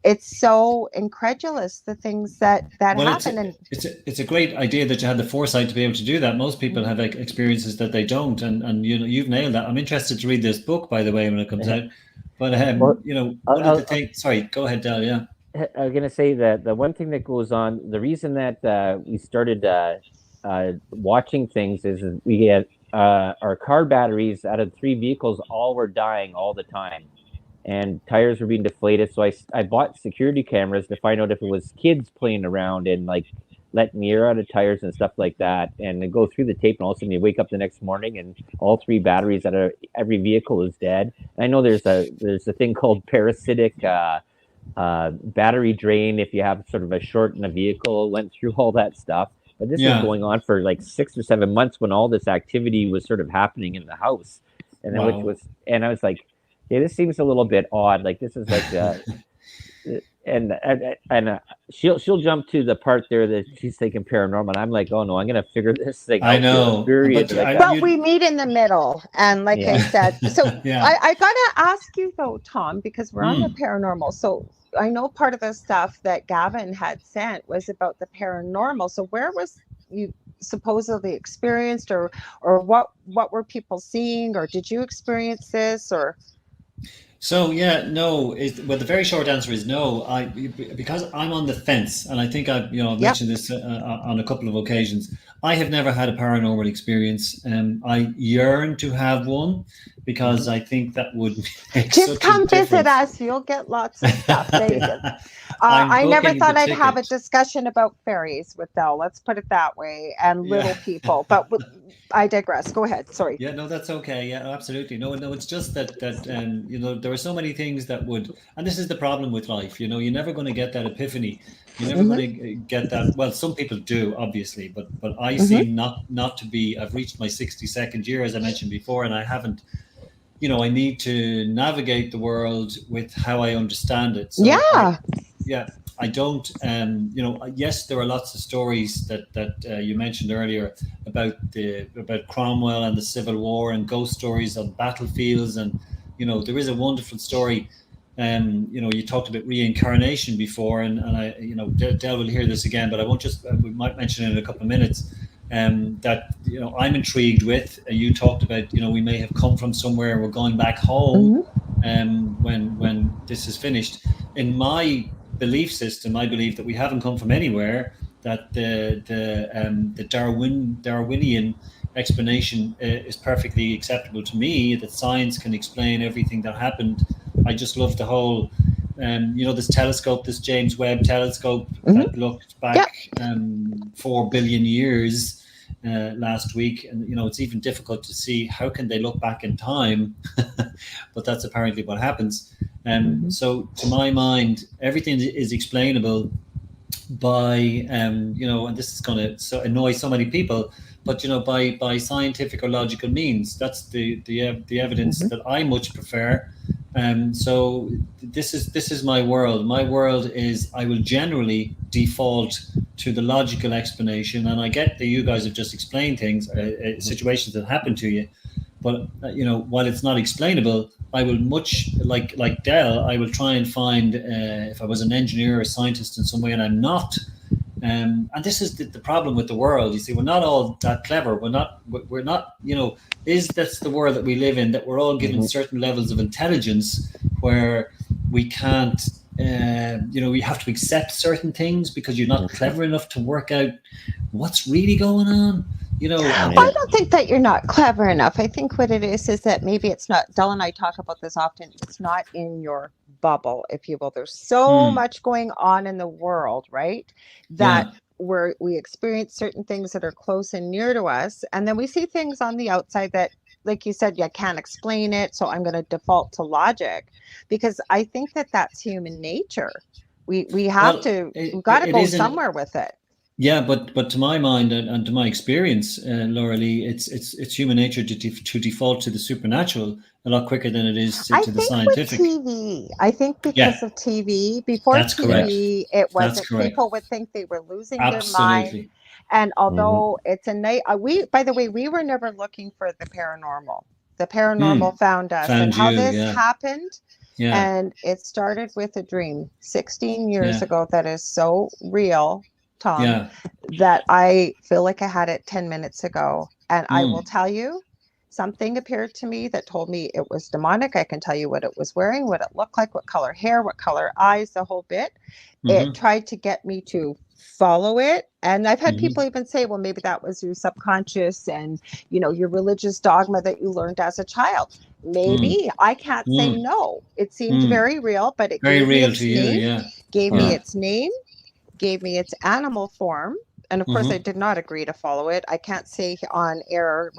it's so incredulous, the things that happen. It's a great idea that you had the foresight to be able to do that. Most people have experiences that they don't, and you've nailed that. I'm interested to read this book, by the way, when it comes out. But one of the things. Sorry, go ahead, Del. Yeah, I was gonna say that the one thing that goes on, the reason that we started watching things is we had our car batteries out of 3 vehicles all were dying all the time. And tires were being deflated. So I bought security cameras to find out if it was kids playing around and letting the air out of tires and stuff like that. And then go through the tape, and all of a sudden you wake up the next morning and all 3 batteries out of every vehicle is dead. And I know there's a thing called parasitic battery drain if you have sort of a short in a vehicle. Went through all that stuff. But this is going on for 6 or 7 months when all this activity was sort of happening in the house. And I was like, yeah, this seems a little bit odd. This is and she'll jump to the part there that she's thinking paranormal. And I'm like, oh no, I'm gonna figure this thing I out. know, Period. But we meet in the middle, and like I said, so I gotta ask you though, Tom, because we're on the paranormal. So I know part of the stuff that Gavin had sent was about the paranormal. So where was you supposedly experienced, or what were people seeing, or did you experience this, or? So no. Well, the very short answer is no. Because I'm on the fence, and I think I've mentioned this on a couple of occasions. I have never had a paranormal experience. I yearn to have one because I think that would make just come visit difference. us. You'll get lots of stuff. I never thought I'd have a discussion about fairies with Del. Let's put it that way, and little people. But I digress. Go ahead. Sorry. Yeah, no, that's okay. Yeah, absolutely. No, it's just that there are so many things that would, and this is the problem with life. You're never going to get that epiphany. You're never going to get that. Well, some people do, obviously, but I seem not to be. I've reached my 62nd year, as I mentioned before, and I haven't. I need to navigate the world with how I understand it. So I don't. Yes, there are lots of stories that you mentioned earlier about Cromwell and the Civil War, and ghost stories on battlefields, and there is a wonderful story. You talked about reincarnation before, and I, Del will hear this again, but I won't we might mention it in a couple of minutes. That I'm intrigued with. You talked about we may have come from somewhere, we're going back home. When this is finished, in my belief system, I believe that we haven't come from anywhere. That the Darwinian explanation is perfectly acceptable to me. That science can explain everything that happened. I just love the whole. This telescope, this James Webb telescope that looked back 4 billion years last week, and it's even difficult to see how can they look back in time, but that's apparently what happens. So to my mind, everything is explainable by and this is going to annoy so many people, but by scientific or logical means. That's the evidence that I much prefer. So this is my world. My world is I will generally default to the logical explanation, and I get that you guys have just explained things, situations that happen to you, but while it's not explainable, I will much like Del. I will try and find if I was an engineer or a scientist in some way, and I'm not. And this is the problem with the world. You see, we're not all that clever. We're not. That's the world that we live in, that we're all given certain levels of intelligence where we can't. We have to accept certain things because you're not clever enough to work out what's really going on. I don't think that you're not clever enough. I think what it is that maybe it's not. Del and I talk about this often. It's not in your bubble, if you will. There's so much going on in the world, right? That we experience certain things that are close and near to us, and then we see things on the outside that, like you said, you can't explain it. So I'm going to default to logic, because I think that that's human nature. We have we've got to go somewhere with it. Yeah, but to my mind and to my experience, Lorilei, it's human nature to default to the supernatural a lot quicker than it is to the scientific. With TV, I think because of TV, before That's TV, correct. It wasn't. People would think they were losing their mind. And although it's a night, by the way, we were never looking for the paranormal. The paranormal found us, and how this happened. Yeah. And it started with a dream 16 years ago that is so real, Tom, that I feel like I had it 10 minutes ago. And I will tell you, something appeared to me that told me it was demonic. I can tell you what it was wearing, what it looked like, what color hair, what color eyes, the whole bit. It tried to get me to follow it. And I've had people even say, well, maybe that was your subconscious and, your religious dogma that you learned as a child. Maybe. I can't say no. It seemed very real, but it very gave real me its to name, you, gave me its name, gave me its animal form. And of course, I did not agree to follow it. I can't say on air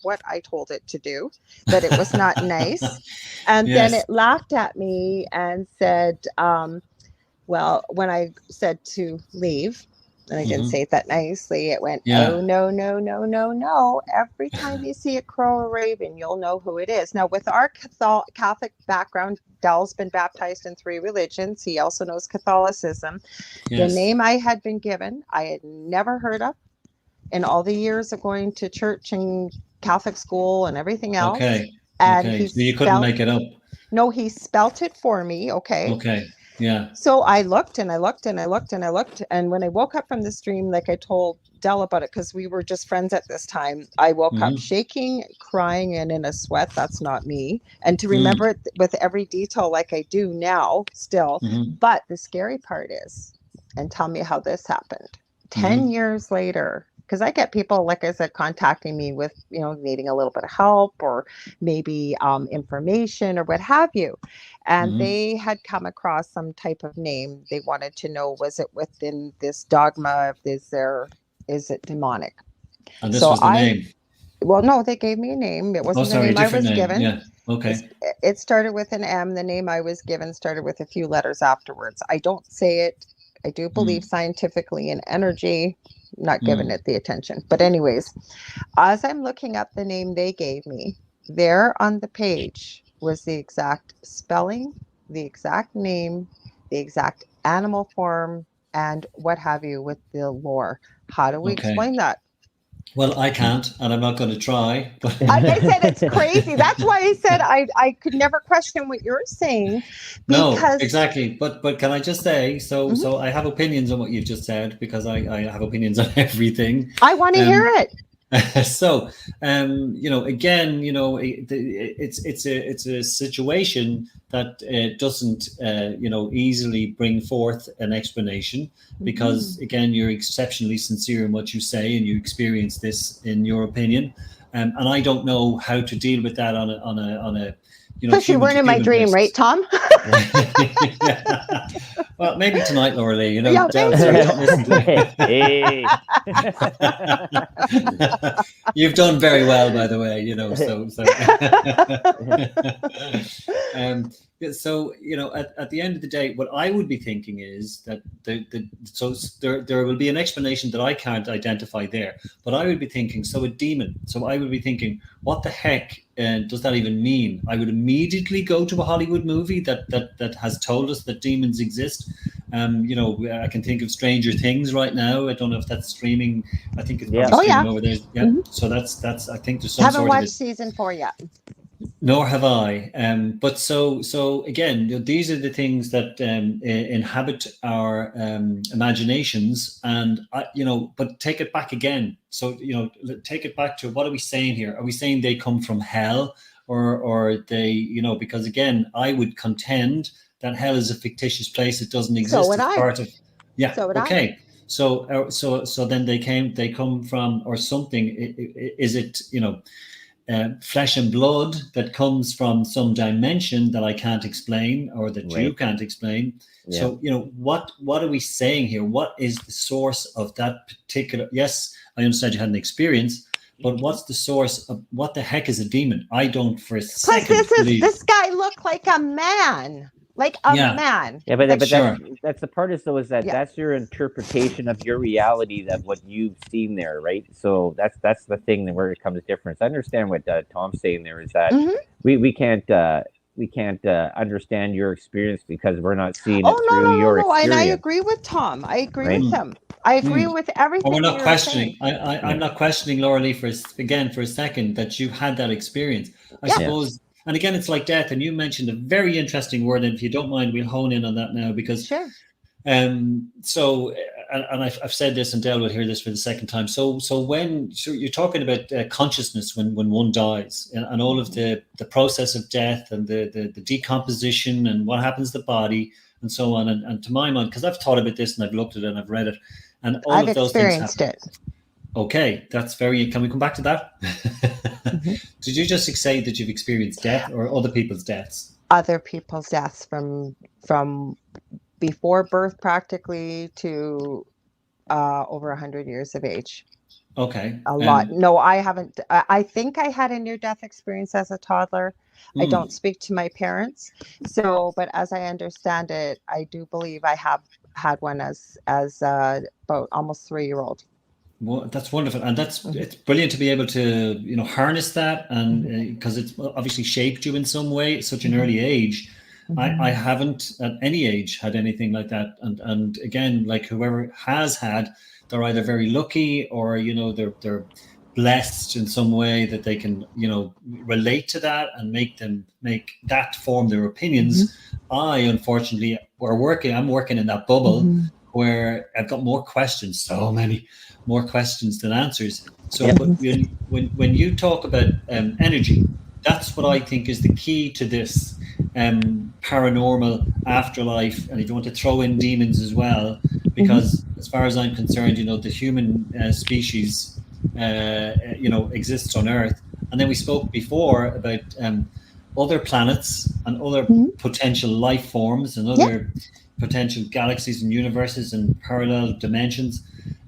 what I told it to do, but it was not nice. And then it laughed at me and said, well, when I said to leave, And I didn't say it that nicely. It went, Yeah. oh, no, no, no, no, no. Every time you see a crow or raven, you'll know who it is. Now, with our Catholic background, Dell's been baptized in 3 religions. He also knows Catholicism. The Yes. name I had been given, I had never heard of in all the years of going to church and Catholic school and everything else. Okay. And Okay. he So you couldn't make it up. No, he spelt it for me. Okay. Okay. Yeah. So I looked and I looked and I looked and I looked. And when I woke up from this dream, like I told Dell about it, because we were just friends at this time, I woke up shaking, crying, and in a sweat. That's not me. And to remember it with every detail like I do now still. But the scary part is, and tell me how this happened, 10 years later, because I get people, like I said, contacting me with, needing a little bit of help or maybe information or what have you. And they had come across some type of name. They wanted to know, was it within this dogma? Is it demonic? And this was the name. Well, no, they gave me a name. It wasn't the name I was given. Yeah. Okay. It started with an M. The name I was given started with a few letters afterwards. I don't say it. I do believe scientifically in energy. Not giving it the attention. But anyways, as I'm looking up the name they gave me, there on the page was the exact spelling, the exact name, the exact animal form, and what have you with the lore. How do we explain that? Well, I can't, and I'm not going to try. But I said it's crazy. That's why I said I could never question what you're saying. No, exactly. But can I just say, so I have opinions on what you've just said, because I have opinions on everything. I want to hear it. So, again, it's a situation that doesn't, easily bring forth an explanation, because again, you're exceptionally sincere in what you say, and you experience this in your opinion, and I don't know how to deal with that on a. Plus, you weren't in my dream, right, Tom? Well, maybe tonight, Lorilei. You've done very well, by the way. So at the end of the day, what I would be thinking is that there will be an explanation that I can't identify there, but I would be thinking, so a demon. So I would be thinking, what the heck does that even mean? I would immediately go to a Hollywood movie that has told us that demons exist. I can think of Stranger Things right now. I don't know if that's streaming. I think it's probably streaming over there. Yeah. So that's. I think there's some. Haven't watched season 4 yet. Nor have I. But so again, these are the things that inhabit our imaginations, and but take it back again. So take it back to, what are we saying here? Are we saying they come from hell, or they because again, I would contend that hell is a fictitious place. It doesn't exist. So part of. Yeah. So okay. So then they come from, or something. Is it flesh and blood that comes from some dimension that I can't explain, or that you can't explain? Yeah. So what are we saying here? What is the source of that particular? Yes, I understand you had an experience, but what's the source of, what the heck is a demon? I don't for a second believe. This guy looked like a man. Like a man. Yeah, but that's the part is, though, is that that's your interpretation of your reality, that what you've seen there, right? So that's the thing where it comes difference. I understand what Tom's saying there is that we can't understand your experience because we're not seeing it through your experience. And I agree with Tom. I agree with him. I agree with everything. Well, we're not questioning. I'm not questioning, Lorilei, for a second, that you had that experience. I suppose. And again, it's like death. And you mentioned a very interesting word. And if you don't mind, we'll hone in on that now, because so, and I've said this, and Dale will hear this for the second time. So when you're talking about consciousness when one dies, and all of the process of death, and the decomposition, and what happens to the body, and so on. And to my mind, because I've thought about this, and I've looked at it, and I've read it, and all of those things happen. I've experienced it. Okay, that's very. Can we come back to that? Did you just say that you've experienced death, or other people's deaths? Other people's deaths, from before birth practically to over 100 years of age. Okay. A lot. No, I haven't. I think I had a near-death experience as a toddler. I don't speak to my parents. So, but as I understand it, I do believe I have had one as about almost 3-year-old. Well, that's wonderful, and it's brilliant to be able to harness that, and because it's obviously shaped you in some way at such an early age. I haven't at any age had anything like that, and again, like whoever has had, they're either very lucky or they're blessed in some way that they can relate to that and make that form their opinions. I unfortunately I'm working in that bubble where I've got more questions, so many more questions than answers. So but when you talk about energy, that's what I think is the key to this paranormal afterlife, and if you want to throw in demons as well, because as far as I'm concerned, the human species exists on Earth. And then we spoke before about other planets and other potential life forms and other potential galaxies and universes and parallel dimensions.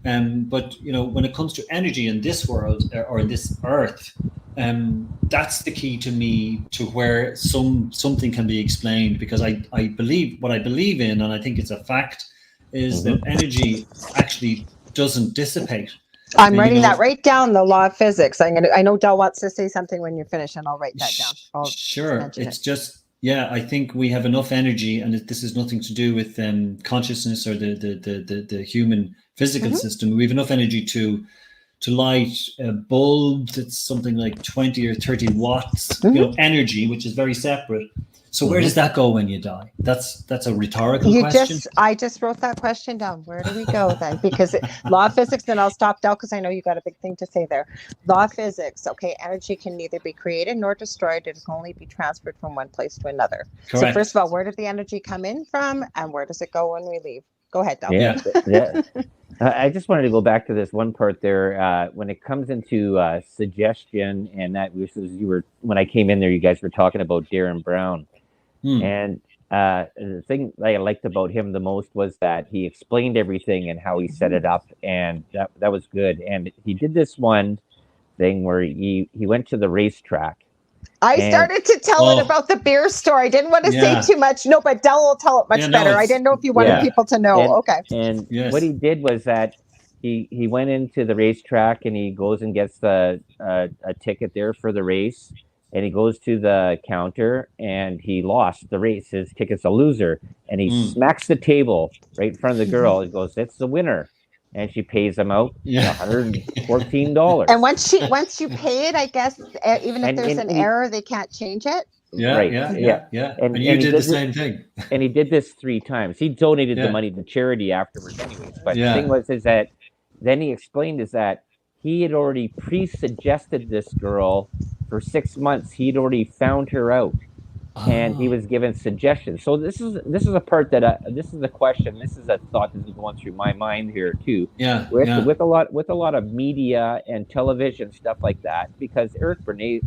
But when it comes to energy in this world or in this Earth, that's the key to me to where something can be explained, because I believe what I believe in, and I think it's a fact, is that energy actually doesn't dissipate. I'm writing that right down, the law of physics. I know Del wants to say something when you're finished, and I'll write that down. Sure. It's just, I think we have enough energy, and this has nothing to do with consciousness or the human physical system. We have enough energy to light a bulb that's something like 20 or 30 watts, energy, which is very separate. So where does that go when you die? That's a rhetorical question. I just wrote that question down. Where do we go then? Because law of physics, then I'll stop Del because I know you got a big thing to say there. Law of physics, okay, energy can neither be created nor destroyed. It can only be transferred from one place to another. Correct. So first of all, where did the energy come in from, and where does it go when we leave? Go ahead, Del. Yeah. I just wanted to go back to this one part there. When it comes into suggestion, and that was when I came in there, you guys were talking about Darren Brown. And the thing that I liked about him the most was that he explained everything and how he set it up, and that was good. And he did this one thing where he went to the racetrack. I started to tell it about the beer store. I didn't want to say too much. No, but Del will tell it much better. I didn't know if you wanted people to know. And what he did was that he went into the racetrack and he goes and gets a ticket there for the race. And he goes to the counter and he lost the race. His ticket's a loser. And he smacks the table right in front of the girl. He goes, "That's the winner." And she pays him out $114. And once you pay it, I guess, even if there's an error, they can't change it. Yeah. And you did the same thing. And he did this 3 times. He donated the money to charity afterwards anyways. But the thing was, is that then he explained is that he had already pre-suggested this girl for 6 months. He'd already found her out, and he was given suggestions. So this is a part that this is a question. This is a thought that's going through my mind here too. With a lot of media and television stuff like that, because Eric Bernays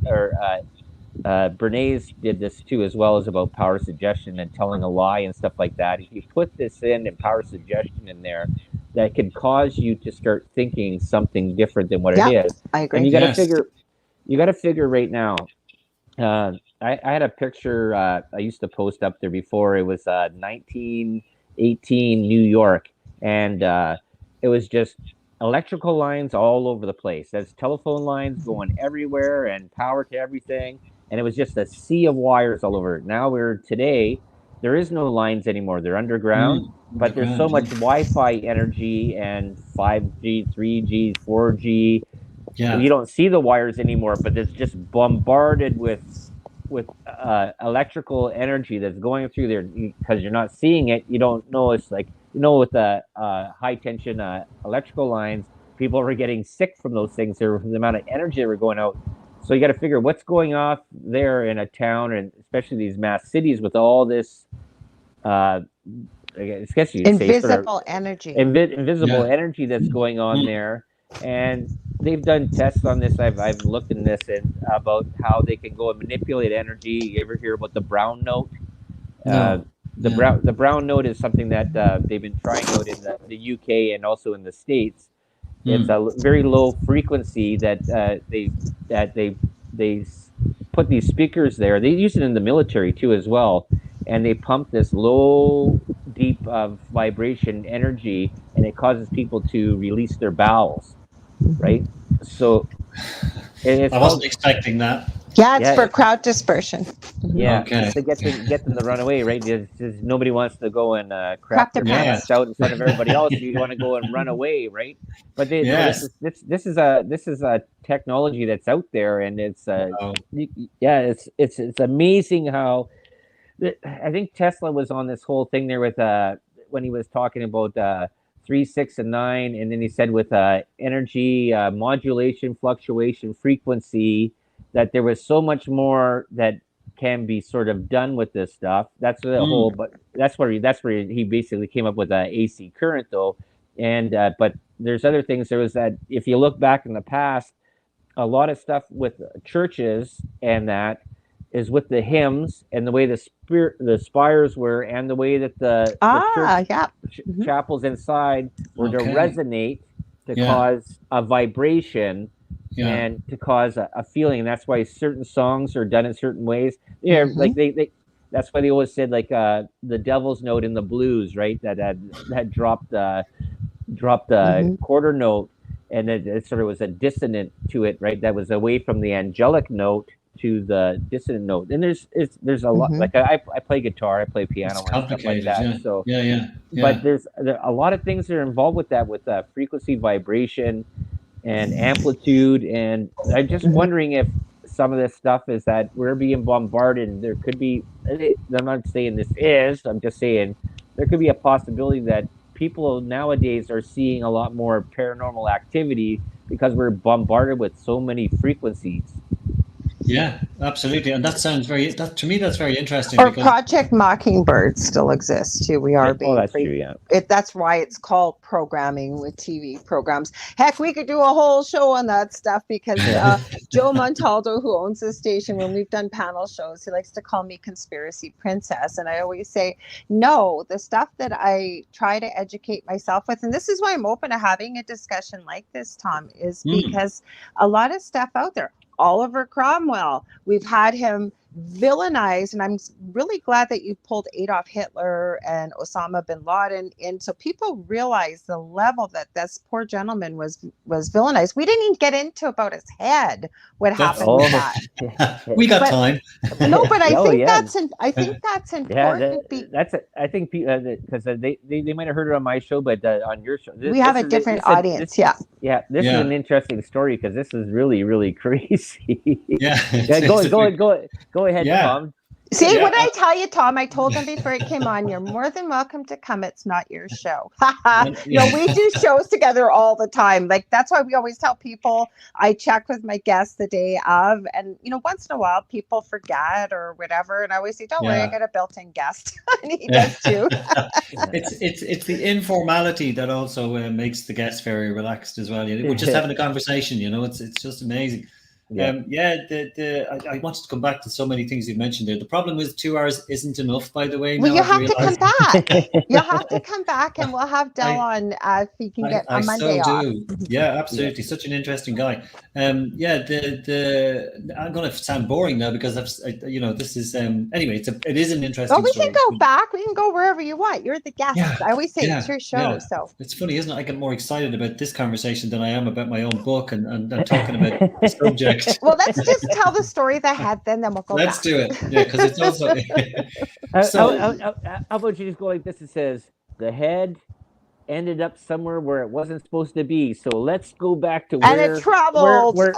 did this too, as well as about power suggestion and telling a lie and stuff like that. If you put this in power suggestion in there, that could cause you to start thinking something different than what it is. I agree. And you got to figure right now. I had a picture I used to post up there before. It was 1918 New York, and it was just electrical lines all over the place. There's telephone lines going everywhere and power to everything, and it was just a sea of wires all over. Now today, there is no lines anymore. They're underground, but there's so much Wi-Fi energy and 5G, 3G, 4G. You don't see the wires anymore, but it's just bombarded with electrical energy that's going through there, because you're not seeing it. You don't know. It's like, with the high tension electrical lines, people were getting sick from those things. There was the amount of energy that were going out. So you got to figure what's going off there in a town, and especially these mass cities with all this, I guess you could invisible energy, invisible energy that's going on there. And they've done tests on this. I've looked in this and about how they can go and manipulate energy. You ever hear about the brown note? The brown note is something that they've been trying out in the UK and also in the States. It's a very low frequency that they put these speakers there. They use it in the military too as well, and they pump this low deep of vibration energy, and it causes people to release their bowels, right? So it's I wasn't called, expecting that. Yeah, it's yeah, for crowd dispersion. yeah, Okay. just to get them to run away, right? Just nobody wants to go and Crap crap their their Yeah. pants out in front of everybody else. You want to go and run away, right? But so Yes. this is a technology that's out there, and it's Wow. yeah, it's amazing how I think Tesla was on this whole thing there with when he was talking about 3, 6, and 9, and then he said with energy modulation, fluctuation, frequency, that there was so much more that can be sort of done with this stuff. That's the whole, but that's where he basically came up with AC current though, and but there's other things. There was that if you look back in the past, a lot of stuff with churches and that is with the hymns and the way the spires were and the way that the church Yeah. chapels inside were to Okay. resonate to Yeah. cause a vibration Yeah. and to cause a feeling. And that's why certain songs are done in certain ways. Yeah, like they that's why they always said like the devil's note in the blues, right? That dropped the quarter note, and it sort of was a dissonant to it, right? That was away from the angelic note to the dissonant note. And there's a lot. Like I play guitar, I play piano, It's and stuff like complicated. that. Yeah. So Yeah. but there a lot of things that are involved with that, with frequency, vibration, and amplitude. And I'm just wondering if some of this stuff is that we're being bombarded. There could be. I'm not saying this is. I'm just saying there could be a possibility that people nowadays are seeing a lot more paranormal activity because we're bombarded with so many frequencies. Yeah, absolutely. And that to me, that's very interesting. Or because Project Mockingbird still exists too. We are being that's true, yeah. That's why it's called programming with TV programs. Heck, we could do a whole show on that stuff because Joe Montaldo, who owns the station, when we've done panel shows, he likes to call me Conspiracy Princess. And I always say, no, the stuff that I try to educate myself with, and this is why I'm open to having a discussion like this, Tom, is because a lot of stuff out there. Oliver Cromwell, we've had him villainized, and I'm really glad that you pulled Adolf Hitler and Osama bin Laden in, so people realize the level that this poor gentleman was villainized. We didn't even get into about his head, what happened with that. We got time. No, but I think that's important. I think because they might have heard it on my show, but on your show, we have a different audience. This is an interesting story because this is really, really crazy. Go ahead, Tom. See, what did I tell you, Tom? I told them before it came on, you're more than welcome to come. It's not your show. We do shows together all the time. Like, that's why we always tell people, I check with my guests the day of, and, once in a while people forget or whatever. And I always say, don't worry, I got a built-in guest. And he does too. It's the informality that also makes the guests very relaxed as well. We're just having a conversation, it's just amazing. I wanted to come back to so many things you've mentioned there. The problem with 2 hours isn't enough, by the way. Well, you have to come back. You'll have to come back, and we'll have Del on if he can get a Monday off. Yeah, absolutely. Such an interesting guy. I'm going to sound boring now because this is anyway. It is an interesting. Well, we story. can go back. We can go wherever you want. You're the guest. Yeah, I always say it's your show. So it's funny, isn't it? I get more excited about this conversation than I am about my own book and talking about the subject. Well, let's just tell the story of the head, then we'll go Let's back. do it. Yeah, because it's also. How about you just go like this? It says the head ended up somewhere where it wasn't supposed to be. So let's go back to where it traveled where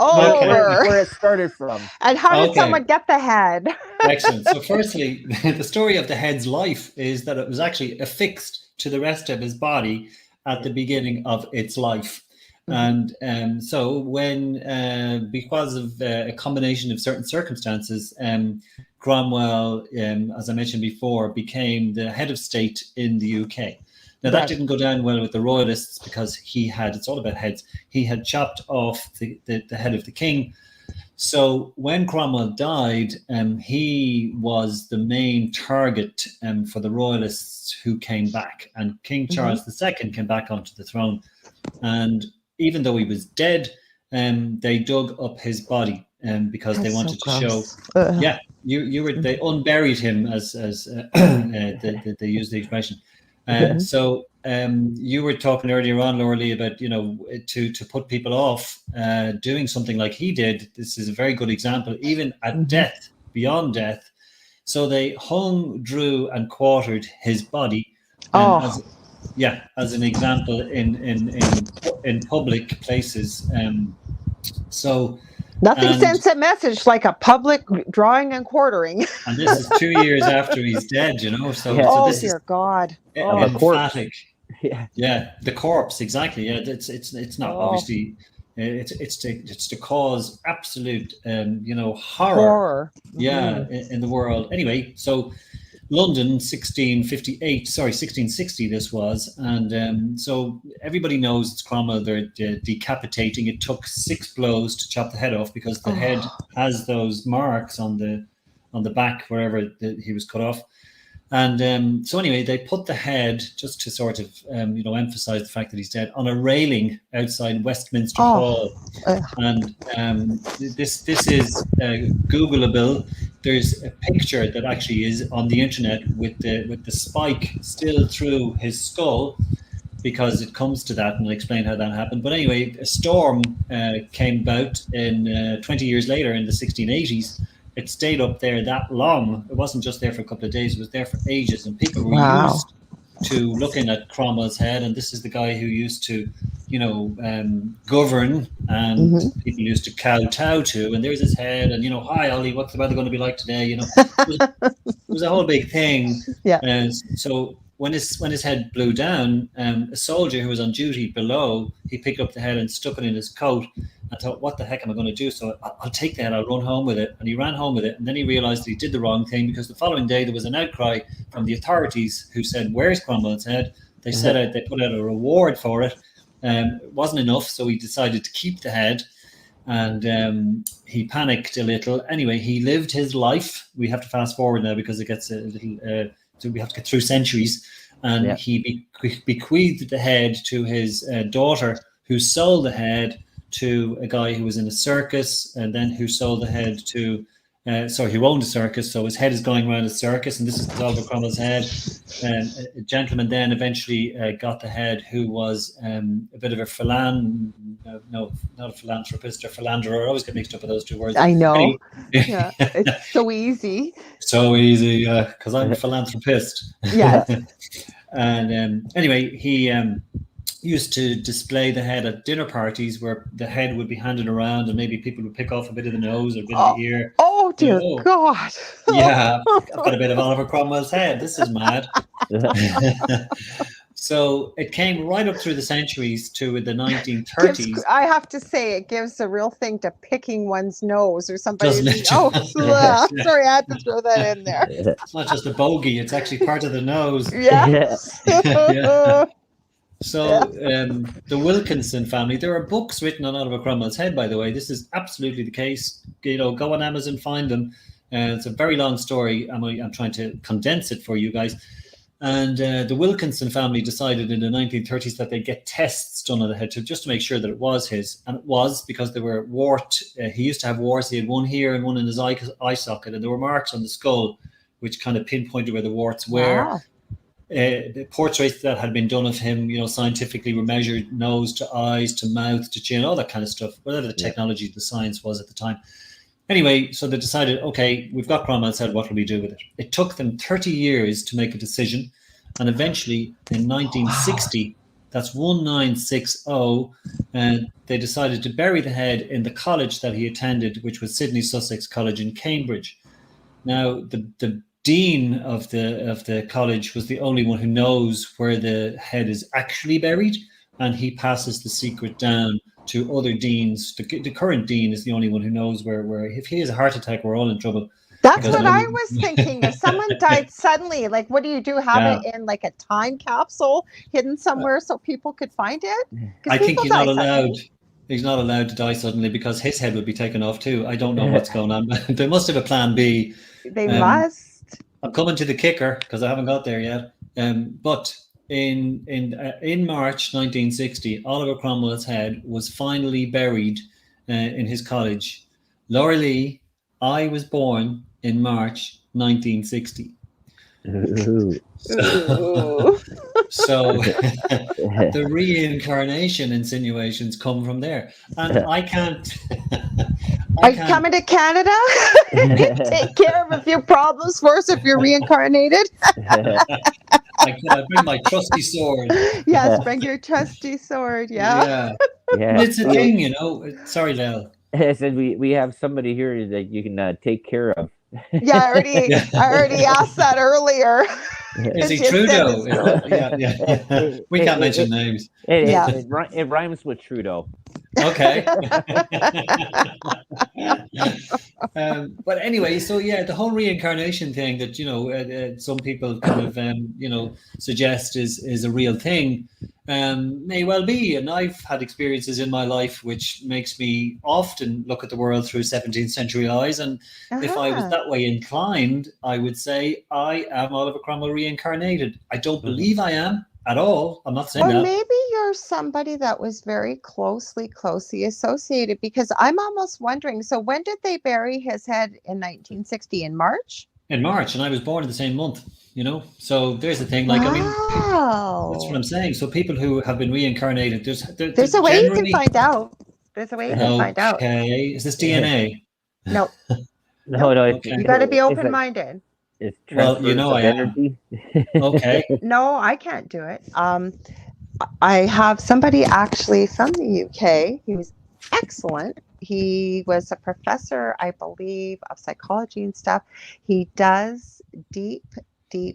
it started from. And how did someone get the head? Excellent. So firstly, the story of the head's life is that it was actually affixed to the rest of his body at the beginning of its life. And so when, because of a combination of certain circumstances, Cromwell, as I mentioned before, became the head of state in the UK. Now, that didn't go down well with the royalists because it's all about heads. He had chopped off the head of the king. So when Cromwell died, he was the main target for the royalists who came back. And King Charles II came back onto the throne. And even though he was dead, they dug up his body because they wanted to show. They unburied him, as they use the expression. So you were talking earlier on, Lorilei, about to put people off doing something like he did. This is a very good example, even at death, beyond death. So they hung, drew, and quartered his body, as an example in public places. So. Nothing sends a message like a public drawing and quartering. And this is 2 years after he's dead, So, so this dear God. Emphatic. Yeah, the corpse, exactly. Yeah, it's not obviously. It's to cause absolute, horror. Yeah, in the world. Anyway, so London, 1660 this was, and so everybody knows it's Cromwell. They're decapitating. It took 6 blows to chop the head off because the head has those marks on the back wherever he was cut off. And so anyway, they put the head, just to sort of emphasize the fact that he's dead, on a railing outside Westminster Hall. And this is Googleable. There's a picture that actually is on the internet with the spike still through his skull, because it comes to that, and I'll explain how that happened. But anyway, a storm came about in 20 years later in the 1680s. It stayed up there that long. It wasn't just there for a couple of days. It was there for ages. And people were used to looking at Cromwell's head. And this is the guy who used to, govern, and people used to kowtow to. And there's his head. And, hi, Ollie, what's the weather going to be like today? It was a whole big thing. Yeah. So when his head blew down, a soldier who was on duty below, he picked up the head and stuck it in his coat. I thought, what the heck am I going to do? So I'll take that, I'll run home with it. And he ran home with it. And then he realized that he did the wrong thing, because the following day there was an outcry from the authorities who said, where's Cromwell's head? They they put out a reward for it. It wasn't enough, so he decided to keep the head. And he panicked a little. Anyway, he lived his life. We have to fast forward now because it gets a little, so we have to get through centuries. And he bequeathed the head to his daughter, who sold the head to a guy who was in a circus, and then who sold the head to, who owned a circus. So his head is going around a circus, and this is Oliver Cromwell's head. A gentleman then eventually got the head, who was a bit of a not a philanthropist or philanderer. I always get mixed up with those two words. I know. Anyway. Yeah, it's so easy. So easy, because I'm a philanthropist. Yes. And anyway, he used to display the head at dinner parties, where the head would be handed around, and maybe people would pick off a bit of the nose or a bit of the ear. Oh dear God! Yeah, I've got a bit of Oliver Cromwell's head. This is mad. So it came right up through the centuries to the 1930s. I have to say, it gives a real thing to picking one's nose or somebody. Sorry, I had to throw that in there. It's not just a bogey; it's actually part of the nose. Yeah. So the Wilkinson family, there are books written on Oliver Cromwell's head, by the way. This is absolutely the case. Go on Amazon, find them. It's a very long story. I'm trying to condense it for you guys. And the Wilkinson family decided in the 1930s that they'd get tests done on the head just to make sure that it was his. And it was, because they were warped. He used to have warts. He had one here and one in his eye socket. And there were marks on the skull, which kind of pinpointed where the warts were. Wow. The portraits that had been done of him, scientifically were measured nose to eyes to mouth to chin, all that kind of stuff, whatever the technology, the science was at the time. Anyway, so they decided, okay, we've got Cromwell's head, what will we do with it? It took them 30 years to make a decision. And eventually in 1960, that's 1960, they decided to bury the head in the college that he attended, which was Sidney Sussex College in Cambridge. Now, the dean of the college was the only one who knows where the head is actually buried, and he passes the secret down to other deans. The current dean is the only one who knows where if he has a heart attack, we're all in trouble. That's what I was thinking. If someone died suddenly, like, what do you do? Have it in like a time capsule hidden somewhere so people could find it? I think he's not allowed. He's not allowed to die suddenly, because his head would be taken off too. I don't know what's going on. They must have a plan B. They must. I'm coming to the kicker, because I haven't got there yet. But in March 1960, Oliver Cromwell's head was finally buried in his college. Lorilei, I was born in March 1960. So the reincarnation insinuations come from there, and I can't. Are you coming to Canada? Take care of a few problems for us if you're reincarnated. I bring my trusty sword. Yes, bring your trusty sword. Yeah. But it's a thing, you know. Sorry, Lel. I said we have somebody here that you can take care of. Yeah, I already asked that earlier. Is he Trudeau? Yeah. We can't mention names. It rhymes with Trudeau. Okay. But anyway, so yeah, the whole reincarnation thing that, you know, some people kind of, you know, suggest is a real thing, may well be. And I've had experiences in my life which makes me often look at the world through 17th century eyes. And if I was that way inclined, I would say I am Oliver Cromwell reincarnated. I don't believe I am at all. I'm not saying that. Or maybe you're somebody that was very closely associated, because I'm almost wondering, so when did they bury his head in 1960? In March? In March, and I was born in the same month, you know? So there's the thing, like, I mean, that's what I'm saying. So people who have been reincarnated, there's a way you can find out. There's a way you can find out. Okay, is this DNA? No. No. Okay. You got to be open-minded. Well, you know I am. Okay. No, I can't do it. I have somebody actually from the UK. He was excellent. He was a professor, I believe, of psychology and stuff. He does deep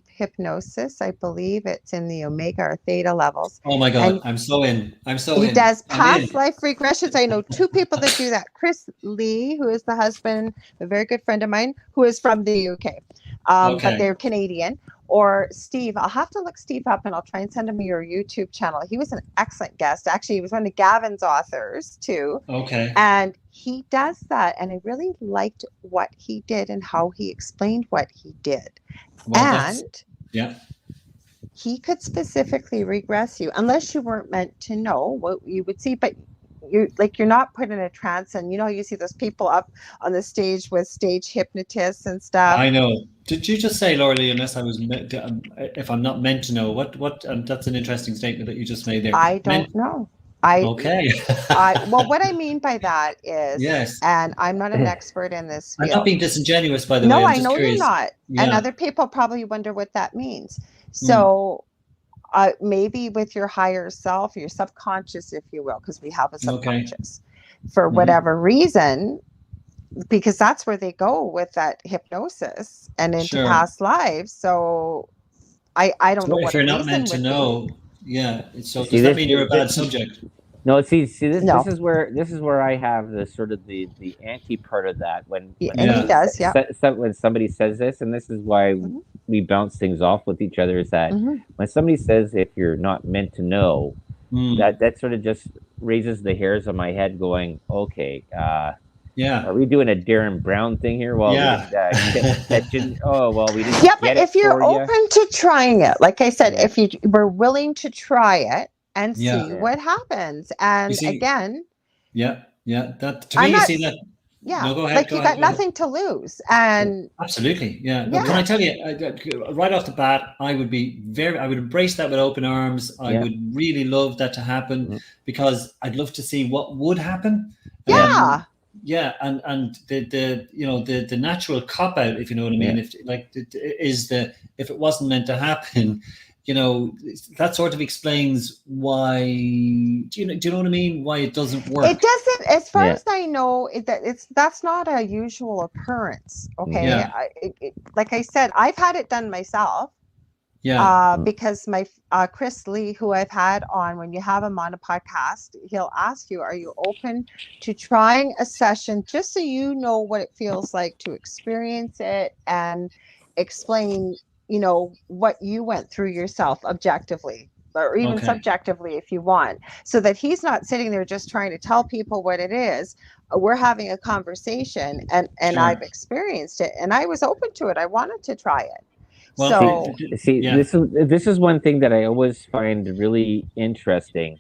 hypnosis. I believe it's in the omega or theta levels. Oh my God, I'm so in. He does past life regressions. I know two people that do that. Chris Lee, who is the husband, a very good friend of mine, who is from the UK. But they're Canadian. Or Steve, I'll have to look Steve up and I'll try and send him your YouTube channel. He was an excellent guest. Actually, he was one of Gavin's authors too. Okay. And he does that. And I really liked what he did and how he explained what he did. Well, and he could specifically regress you, unless you weren't meant to know what you would see. But you're not put in a trance, and you know, you see those people up on the stage with stage hypnotists and stuff. I know. Did you just say, Lorilei, unless I was, if I'm not meant to know, what, that's an interesting statement that you just made there. I don't know. Okay. Well, what I mean by that is, yes, and I'm not an expert in this field. I'm not being disingenuous, by the way. No, I know curious. You're not. Yeah. And other people probably wonder what that means. So maybe with your higher self, your subconscious, if you will, because we have a subconscious, for whatever reason, because that's where they go with that hypnosis and into past lives. So I don't know. If you're not meant to know, so does that mean you're a bad subject? No, this is where I have the sort of the anti part of that when he does, when somebody says this, and this is why we bounce things off with each other, is that when somebody says if you're not meant to know, that sort of just raises the hairs on my head, going, okay, are we doing a Darren Brown thing here? Well, we didn't but if you're open to trying it, like I said, if you were willing to try it and see what happens, and again, that to me, you see that. Yeah, no, go ahead, you got nothing to lose, and absolutely, Well, can I tell you, right off the bat, I would embrace that with open arms. I would really love that to happen, because I'd love to see what would happen. And the natural cop out, if you know what I mean, if it wasn't meant to happen. You know, that sort of explains why. Do you know what I mean? Why it doesn't work? It doesn't, as far as I know. That's not a usual occurrence. Okay, like I said, I've had it done myself. Because my Chris Lee, who I've had on, when you have him on a podcast, he'll ask you, "Are you open to trying a session, just so you know what it feels like to experience it and explain." You know, what you went through yourself objectively, or even subjectively, if you want, so that he's not sitting there just trying to tell people what it is. We're having a conversation, and I've experienced it, and I was open to it. I wanted to try it. Well, this is one thing that I always find really interesting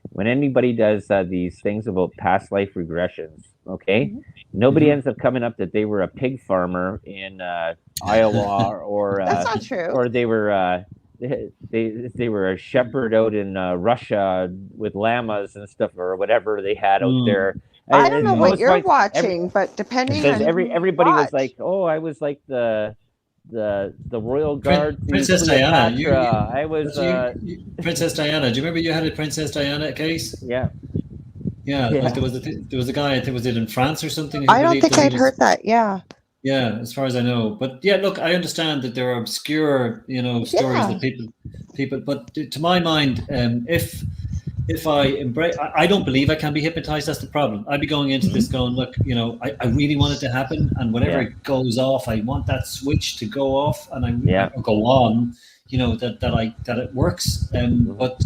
when anybody does these things about past life regressions. Okay, nobody ends up coming up that they were a pig farmer in Iowa, or that's not true. Or they were they were a shepherd out in Russia with llamas and stuff or whatever they had out there. I don't know what you're It watching, but depending says on everybody was watch. like, oh, I was like the royal guard to Princess Cleopatra. Diana. I was Princess Diana. Do you remember you had a Princess Diana case? Yeah. Yeah, like there was a guy, I think was it in France or something? I don't think I'd heard that. Yeah. Yeah, as far as I know. But yeah, look, I understand that there are obscure, stories that people. But to my mind, if I embrace, I don't believe I can be hypnotized. That's the problem. I'd be going into this going, look, I really want it to happen, and whenever it goes off, I want that switch to go off, and I go on, that it works. But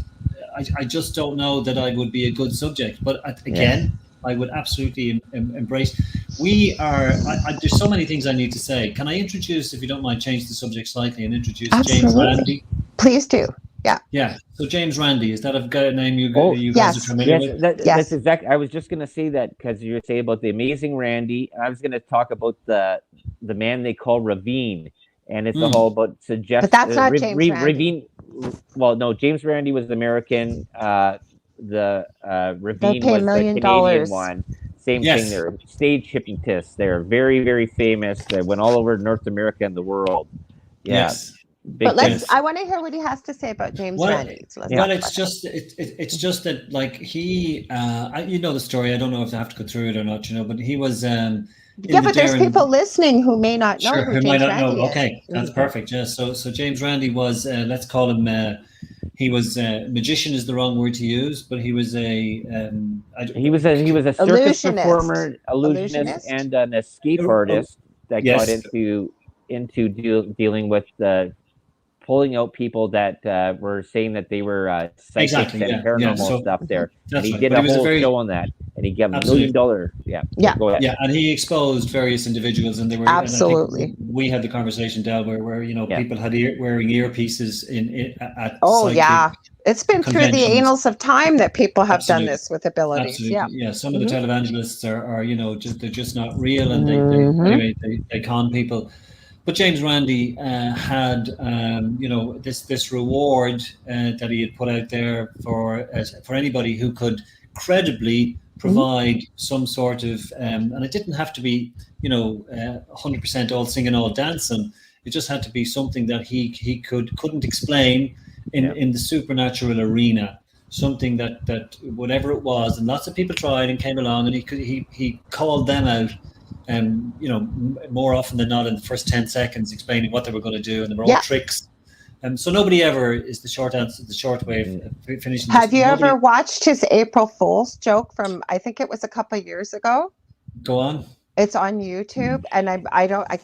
I just don't know that I would be a good subject. But again, I would absolutely embrace. There's so many things I need to say. Can I introduce, if you don't mind, change the subject slightly and introduce James Randi? Please do. Yeah. Yeah. So James Randi, is that a name you guys are familiar with? That's exactly. I was just going to say that because you were saying about the amazing Randy. I was going to talk about the man they call Ravine, and it's all about suggestion. But that's not James Randi. Ravine. Well, no, James Randi was American. The Ravine was the Canadian one. Same thing. They're stage hypnotists. They're very, very famous. They went all over North America and the world. Yeah. Yes. But I want to hear what he has to say about James Randi. So it's just that, like, he, the story. I don't know if I have to go through it or not, but he was. But there's people listening who may not know who James Randi is. Okay, that's perfect. Yeah. So James Randi was, let's call him. He was magician is the wrong word to use, but he was a circus performer, illusionist, and an escape artist that got into dealing with pulling out people that were saying that they were psychics and paranormal stuff there. And he did a whole show on that, and he got $1 million. Yeah, and he exposed various individuals, and they were absolutely. And I think we had the conversation, Del, where people had wearing earpieces at it's been through the annals of time that people have done this with abilities. Yeah. Some of the televangelists are they're just not real, and they con people. But James Randi had, this reward that he had put out there for anybody who could credibly provide some sort of, and it didn't have to be, 100% all singing, all dancing. It just had to be something that he couldn't explain in the supernatural arena. Something that whatever it was, and lots of people tried and came along, and he called them out. More often than not in the first 10 seconds explaining what they were going to do, and they were all tricks. So nobody ever is the short answer, the short way of finishing. Have you ever watched his April Fool's joke from, I think it was a couple of years ago? Go on. It's on YouTube, and I'm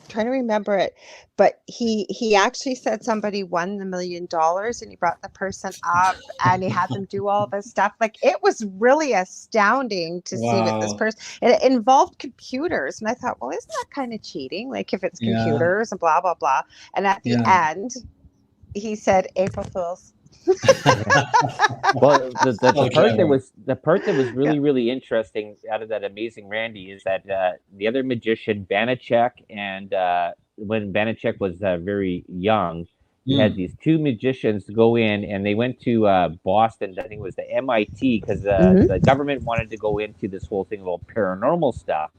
trying to remember it, but he actually said somebody won the $1 million, and he brought the person up, and he had them do all this stuff. Like, it was really astounding to see what this person. It involved computers, and I thought, well, isn't that kind of cheating? Like, if it's computers and blah blah blah. And at the end, he said, "April Fools." Well, the part that was really interesting out of that amazing Randy is that the other magician Banachek, and when Banachek was very young, he had these two magicians go in, and they went to Boston. I think it was the MIT, because the government wanted to go into this whole thing about paranormal stuff,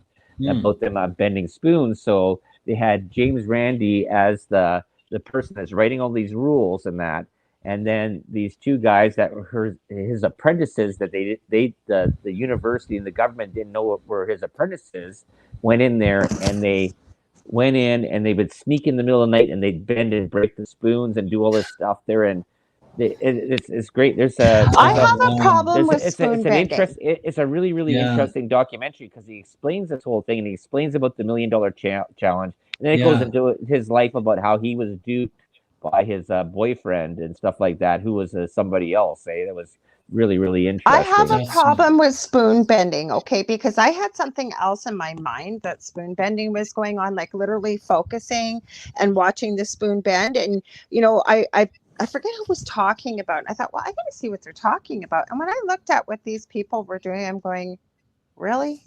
about them bending spoons. So they had James Randi as the person that's writing all these rules and that. And then these two guys that were his apprentices that the university and the government didn't know were his apprentices, went in there, and they went in and they would sneak in the middle of the night, and they'd bend and break the spoons and do all this stuff there. And it's great. I have a problem with spoon bending. It's a really interesting documentary, because he explains this whole thing, and he explains about the $1 million challenge. And then it goes into his life about how he was duped by his boyfriend and stuff like that, who was somebody else. That was really interesting. I have a problem with spoon bending, because I had something else in my mind that spoon bending was going on, like literally focusing and watching the spoon bend. And, I forget who was talking about it. I thought, well, I got to see what they're talking about. And when I looked at what these people were doing, I'm going, really?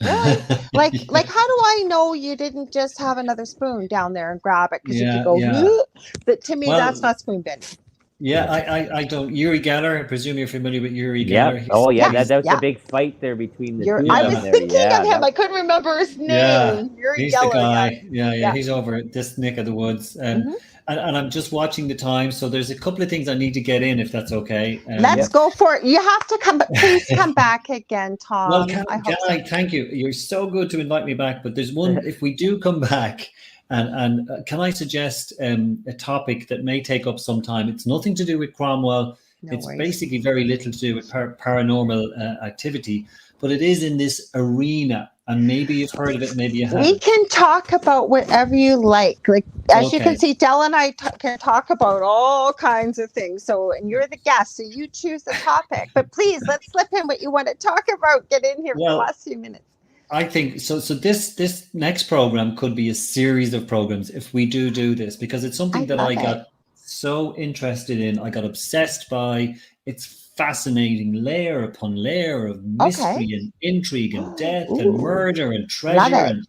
Really? like how do I know you didn't just have another spoon down there and grab it, because you could go but to me, that's not spoon bending. Yeah, I don't. Uri Geller, I presume you're familiar with Uri Yeah. Geller. Oh, yeah. Yes, That was yeah. the big fight there between the two I of was them there. thinking Yeah. of him. I couldn't remember his Yeah, name. Yuri he's the Geller. guy. Yeah. Yeah, he's over at this neck of the woods. Mhm. And I'm just watching the time, so there's a couple of things I need to get in, if that's okay. Let's go for it. You have to come, but please come back again, Tom. Well, can I hope so. I thank you. You're so good to invite me back. But there's one, if we do come back, and can I suggest a topic that may take up some time? It's nothing to do with Cromwell. No It's worries. basically very little to do with paranormal activity, but it is in this arena. And maybe you've heard of it, maybe you haven't. We can talk about whatever you like. Like, as you Okay. can see, Del and I can talk about all kinds of things. So, and you're the guest, so you choose the topic. But please, let's slip in what you want to talk about. Get in here for the last few minutes. I think so. So this next program could be a series of programs if we do this, because it's something that I got so interested in. I got obsessed by. It's fascinating, layer upon layer of mystery and intrigue and death and murder and treasure and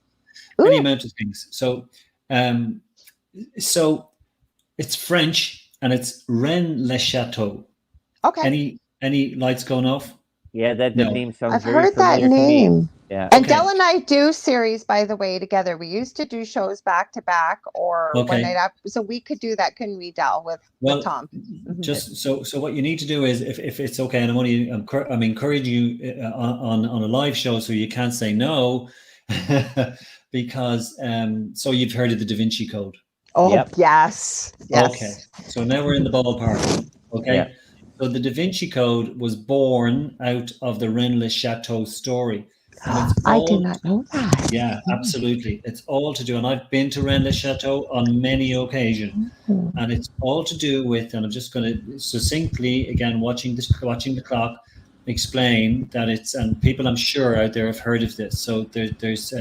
any amount of things. So, so it's French and it's Rennes-le-Château. Okay. Any lights going off? Yeah, that name sounds I've very heard that familiar to name. me. Yeah. And Del and I do series, by the way, together. We used to do shows back to back or one night up. So we could do that, couldn't we, Del, with Tom? Just so what you need to do is, if it's okay, and I'm encouraging you on a live show, so you can't say no, because so you've heard of the Da Vinci Code. Oh, yes. Okay. So now we're in the ballpark. Okay. Yeah. So the Da Vinci Code was born out of the Rennes-le-Château story. I did not know that. Yeah, absolutely. It's all to do, and I've been to Rennes-le-Château on many occasions, and it's all to do with, and I'm just going to succinctly, again, watching the clock, explain that it's, and people I'm sure out there have heard of this. So there's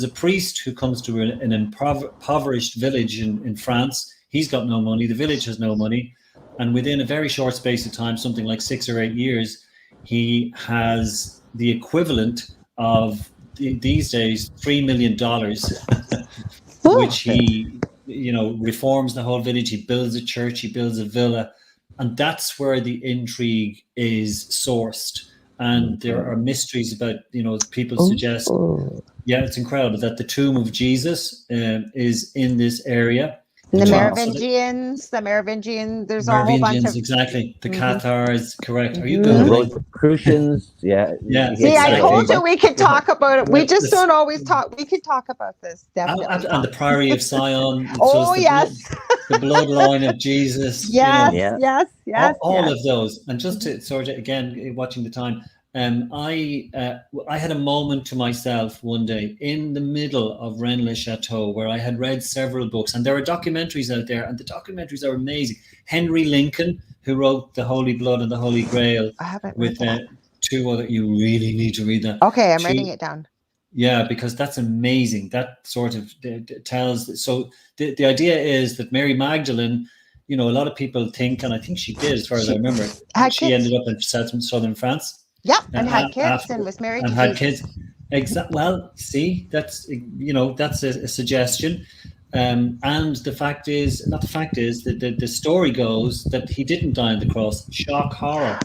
a priest who comes to an impoverished village in France. He's got no money. The village has no money. And within a very short space of time, something like 6 or 8 years, he has the equivalent of these days $3 million, which he, reforms the whole village. He builds a church, he builds a villa, and that's where the intrigue is sourced. And there are mysteries about, people suggest, it's incredible that the tomb of Jesus is in this area. And the Merovingian, there's a whole bunch of... Exactly. The Cathars, correct. Are you the Rosicrucians, yeah. See, I told you we could talk about it. We just don't always talk. We could talk about this, definitely. And the Priory of Sion. The bloodline of Jesus. Yes. All of those. And just to sort of, again, watching the time, I had a moment to myself one day in the middle of Rennes-le-Château where I had read several books, and there are documentaries out there, and the documentaries are amazing. Henry Lincoln, who wrote The Holy Blood and the Holy Grail, with two other, you really need to read that. Okay, I'm writing it down. Yeah, because that's amazing. That sort of tells. So the idea is that Mary Magdalene, a lot of people think, and I think she did, as far as I remember, she ended up in southern France. Yeah, and had kids and was married. And had kids. Well, see, that's a suggestion. And the fact is that the story goes that he didn't die on the cross. Shock, horror.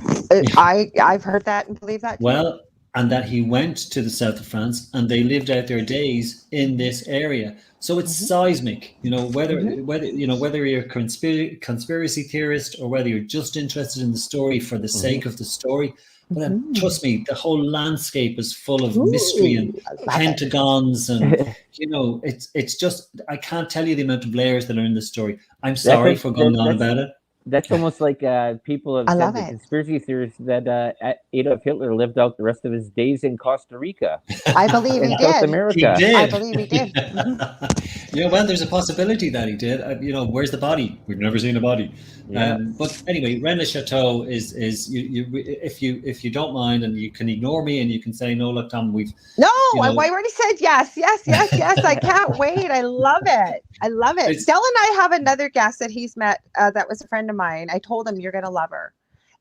I've heard that and believe that too. Well, and that he went to the south of France and they lived out their days in this area. So it's seismic, whether you're a conspiracy theorist or whether you're just interested in the story for the sake of the story. But trust me, the whole landscape is full of mystery and pentagons, and it's just, I can't tell you the amount of layers that are in the story. I'm sorry for going on about it. That's almost like people have said, the conspiracy theorists, that Adolf Hitler lived out the rest of his days in Costa Rica. I believe he did. South America. He did. I believe he did. Well, there's a possibility that he did. Where's the body? We've never seen a body. Yeah. But anyway, Rennes-le-Château is if you don't mind, and you can ignore me and you can say no. Look, Tom, I already said yes. I can't wait. I love it. Del and I have another guest that he's met. That was a friend of mine. I told him you're gonna love her,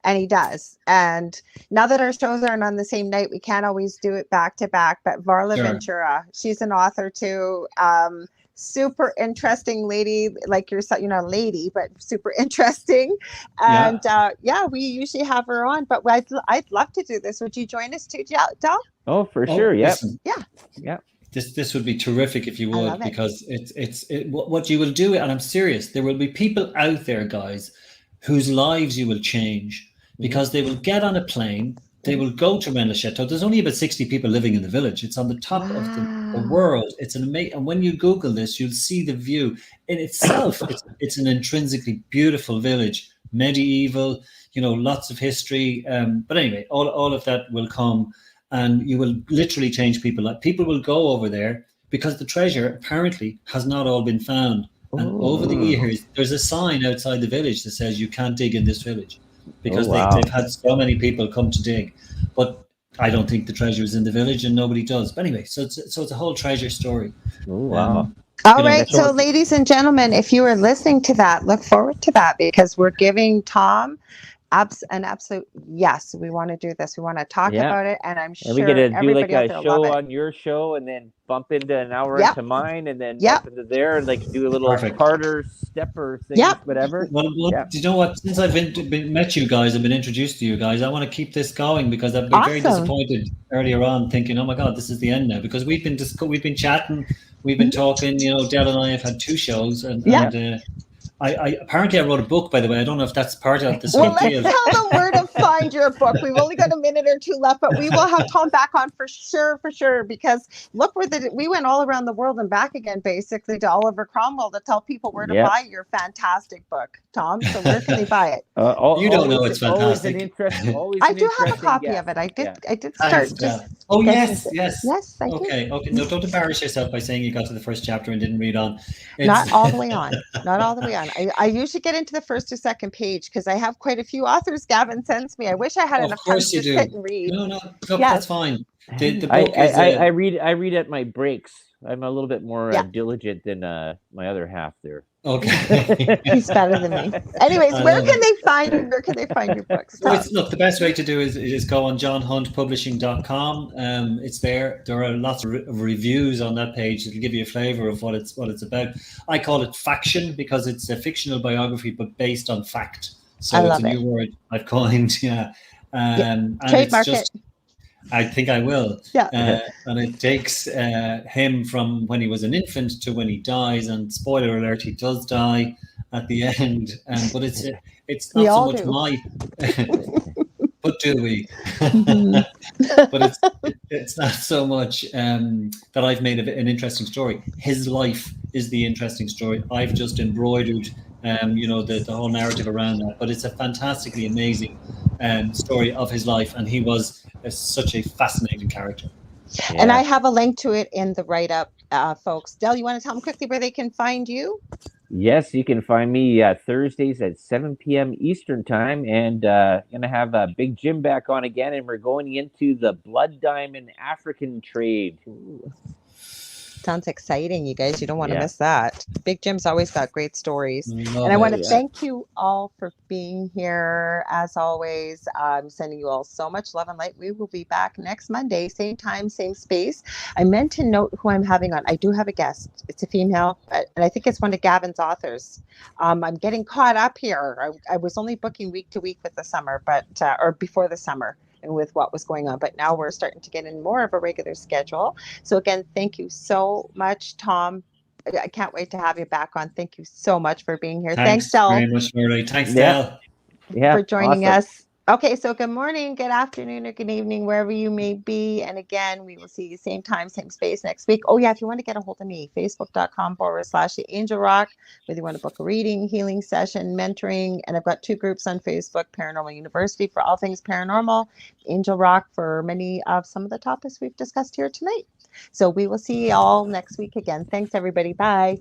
and he does. And now that our shows aren't on the same night, we can't always do it back to back. But Varla Ventura, she's an author too. super interesting lady like yourself. You're not a lady, but super interesting. And we usually have her on, but I'd love to do this. Would you join us too, Del? Oh, for sure. Yep. Listen, Yeah. This would be terrific if you I would, love it. because what you will do, and I'm serious, there will be people out there, guys, whose lives you will change, because they will get on a plane, they will go to Rennes Chateau. There's only about 60 people living in the village. It's on the top of the world. It's an amazing, and when you Google this, you'll see the view in itself. It's an intrinsically beautiful village, medieval, lots of history. But anyway, all of that will come, and you will literally change people. Like, people will go over there because the treasure apparently has not all been found. And over the years, there's a sign outside the village that says you can't dig in this village, because they've had so many people come to dig. But I don't think the treasure is in the village, and nobody does. But anyway, so it's a whole treasure story. Oh, wow. All right. So, ladies and gentlemen, if you are listening to that, look forward to that, because we're giving Tom an absolute yes. We want to do this. We want to talk about it, and I'm sure we get to do like a show on your show, and then bump into an hour into mine, and then bump into there, and like do a little Carter stepper thing, whatever. Well, do you know what? Since I've met you guys, I've been introduced to you guys, I want to keep this going, because I've been very disappointed earlier on, thinking, oh my God, this is the end now, because we've been chatting, we've been talking. Del and I have had 2 shows, and I apparently I wrote a book, by the way. I don't know if that's part of the same deal. Let's tell them where to find your book. We've only got a minute or 2 left, but we will have Tom back on for sure, because look we went all around the world and back again, basically, to Oliver Cromwell to tell people where to buy your fantastic book, Tom. So where can they buy it? You don't know it's fantastic. I do have a copy of it. I did start. Yes. Yes, I do. Okay. No, don't embarrass yourself by saying you got to the first chapter and didn't read on. Not all the way on. Not all the way on. I usually get into the first or second page, because I have quite a few authors Gavin sends me. I wish I had enough time to sit and read. No, that's fine. The book I read at my breaks. I'm a little bit more diligent than my other half there. Okay. He's better than me. Anyways, where can they find your books? Look, the best way to do is go on johnhuntpublishing.com. It's there. There are lots of reviews on that page. It'll give you a flavor of what it's about. I call it faction, because it's a fictional biography but based on fact. So it's a new word I've coined. And trademark it. I think I will. Yeah. And it takes him from when he was an infant to when he dies. And spoiler alert, he does die at the end. But it's not so much my. But do we? But it's not so much that I've made an interesting story. His life is the interesting story. I've just embroidered, the whole narrative around that. But it's a fantastically amazing story of his life, and he was such a fascinating character. Yeah. And I have a link to it in the write-up, folks. Del, you want to tell them quickly where they can find you? Yes, you can find me Thursdays at 7 p.m. Eastern time, and going to have Big Jim back on again, and we're going into the Blood Diamond African trade. Ooh. Sounds exciting, you guys. You don't want to miss that. Big Jim's always got great stories. And I want to thank you all for being here. As always, I'm sending you all so much love and light. We will be back next Monday, same time, same space. I meant to note who I'm having on. I do have a guest. It's a female, and I think it's one of Gavin's authors. I'm getting caught up here. I was only booking week to week with the summer, or before the summer, and with what was going on. But now we're starting to get in more of a regular schedule. So again, thank you so much, Tom. I can't wait to have you back on. Thank you so much for being here. Thanks Del. Very much, Lorilei. Thanks, Del. For joining us. Okay, so good morning, good afternoon, or good evening, wherever you may be. And again, we will see you same time, same space next week. Oh, yeah, if you want to get a hold of me, facebook.com/The Angel Rock, whether you want to book a reading, healing session, mentoring. And I've got 2 groups on Facebook, Paranormal University for all things paranormal, Angel Rock for some of the topics we've discussed here tonight. So we will see you all next week again. Thanks, everybody. Bye.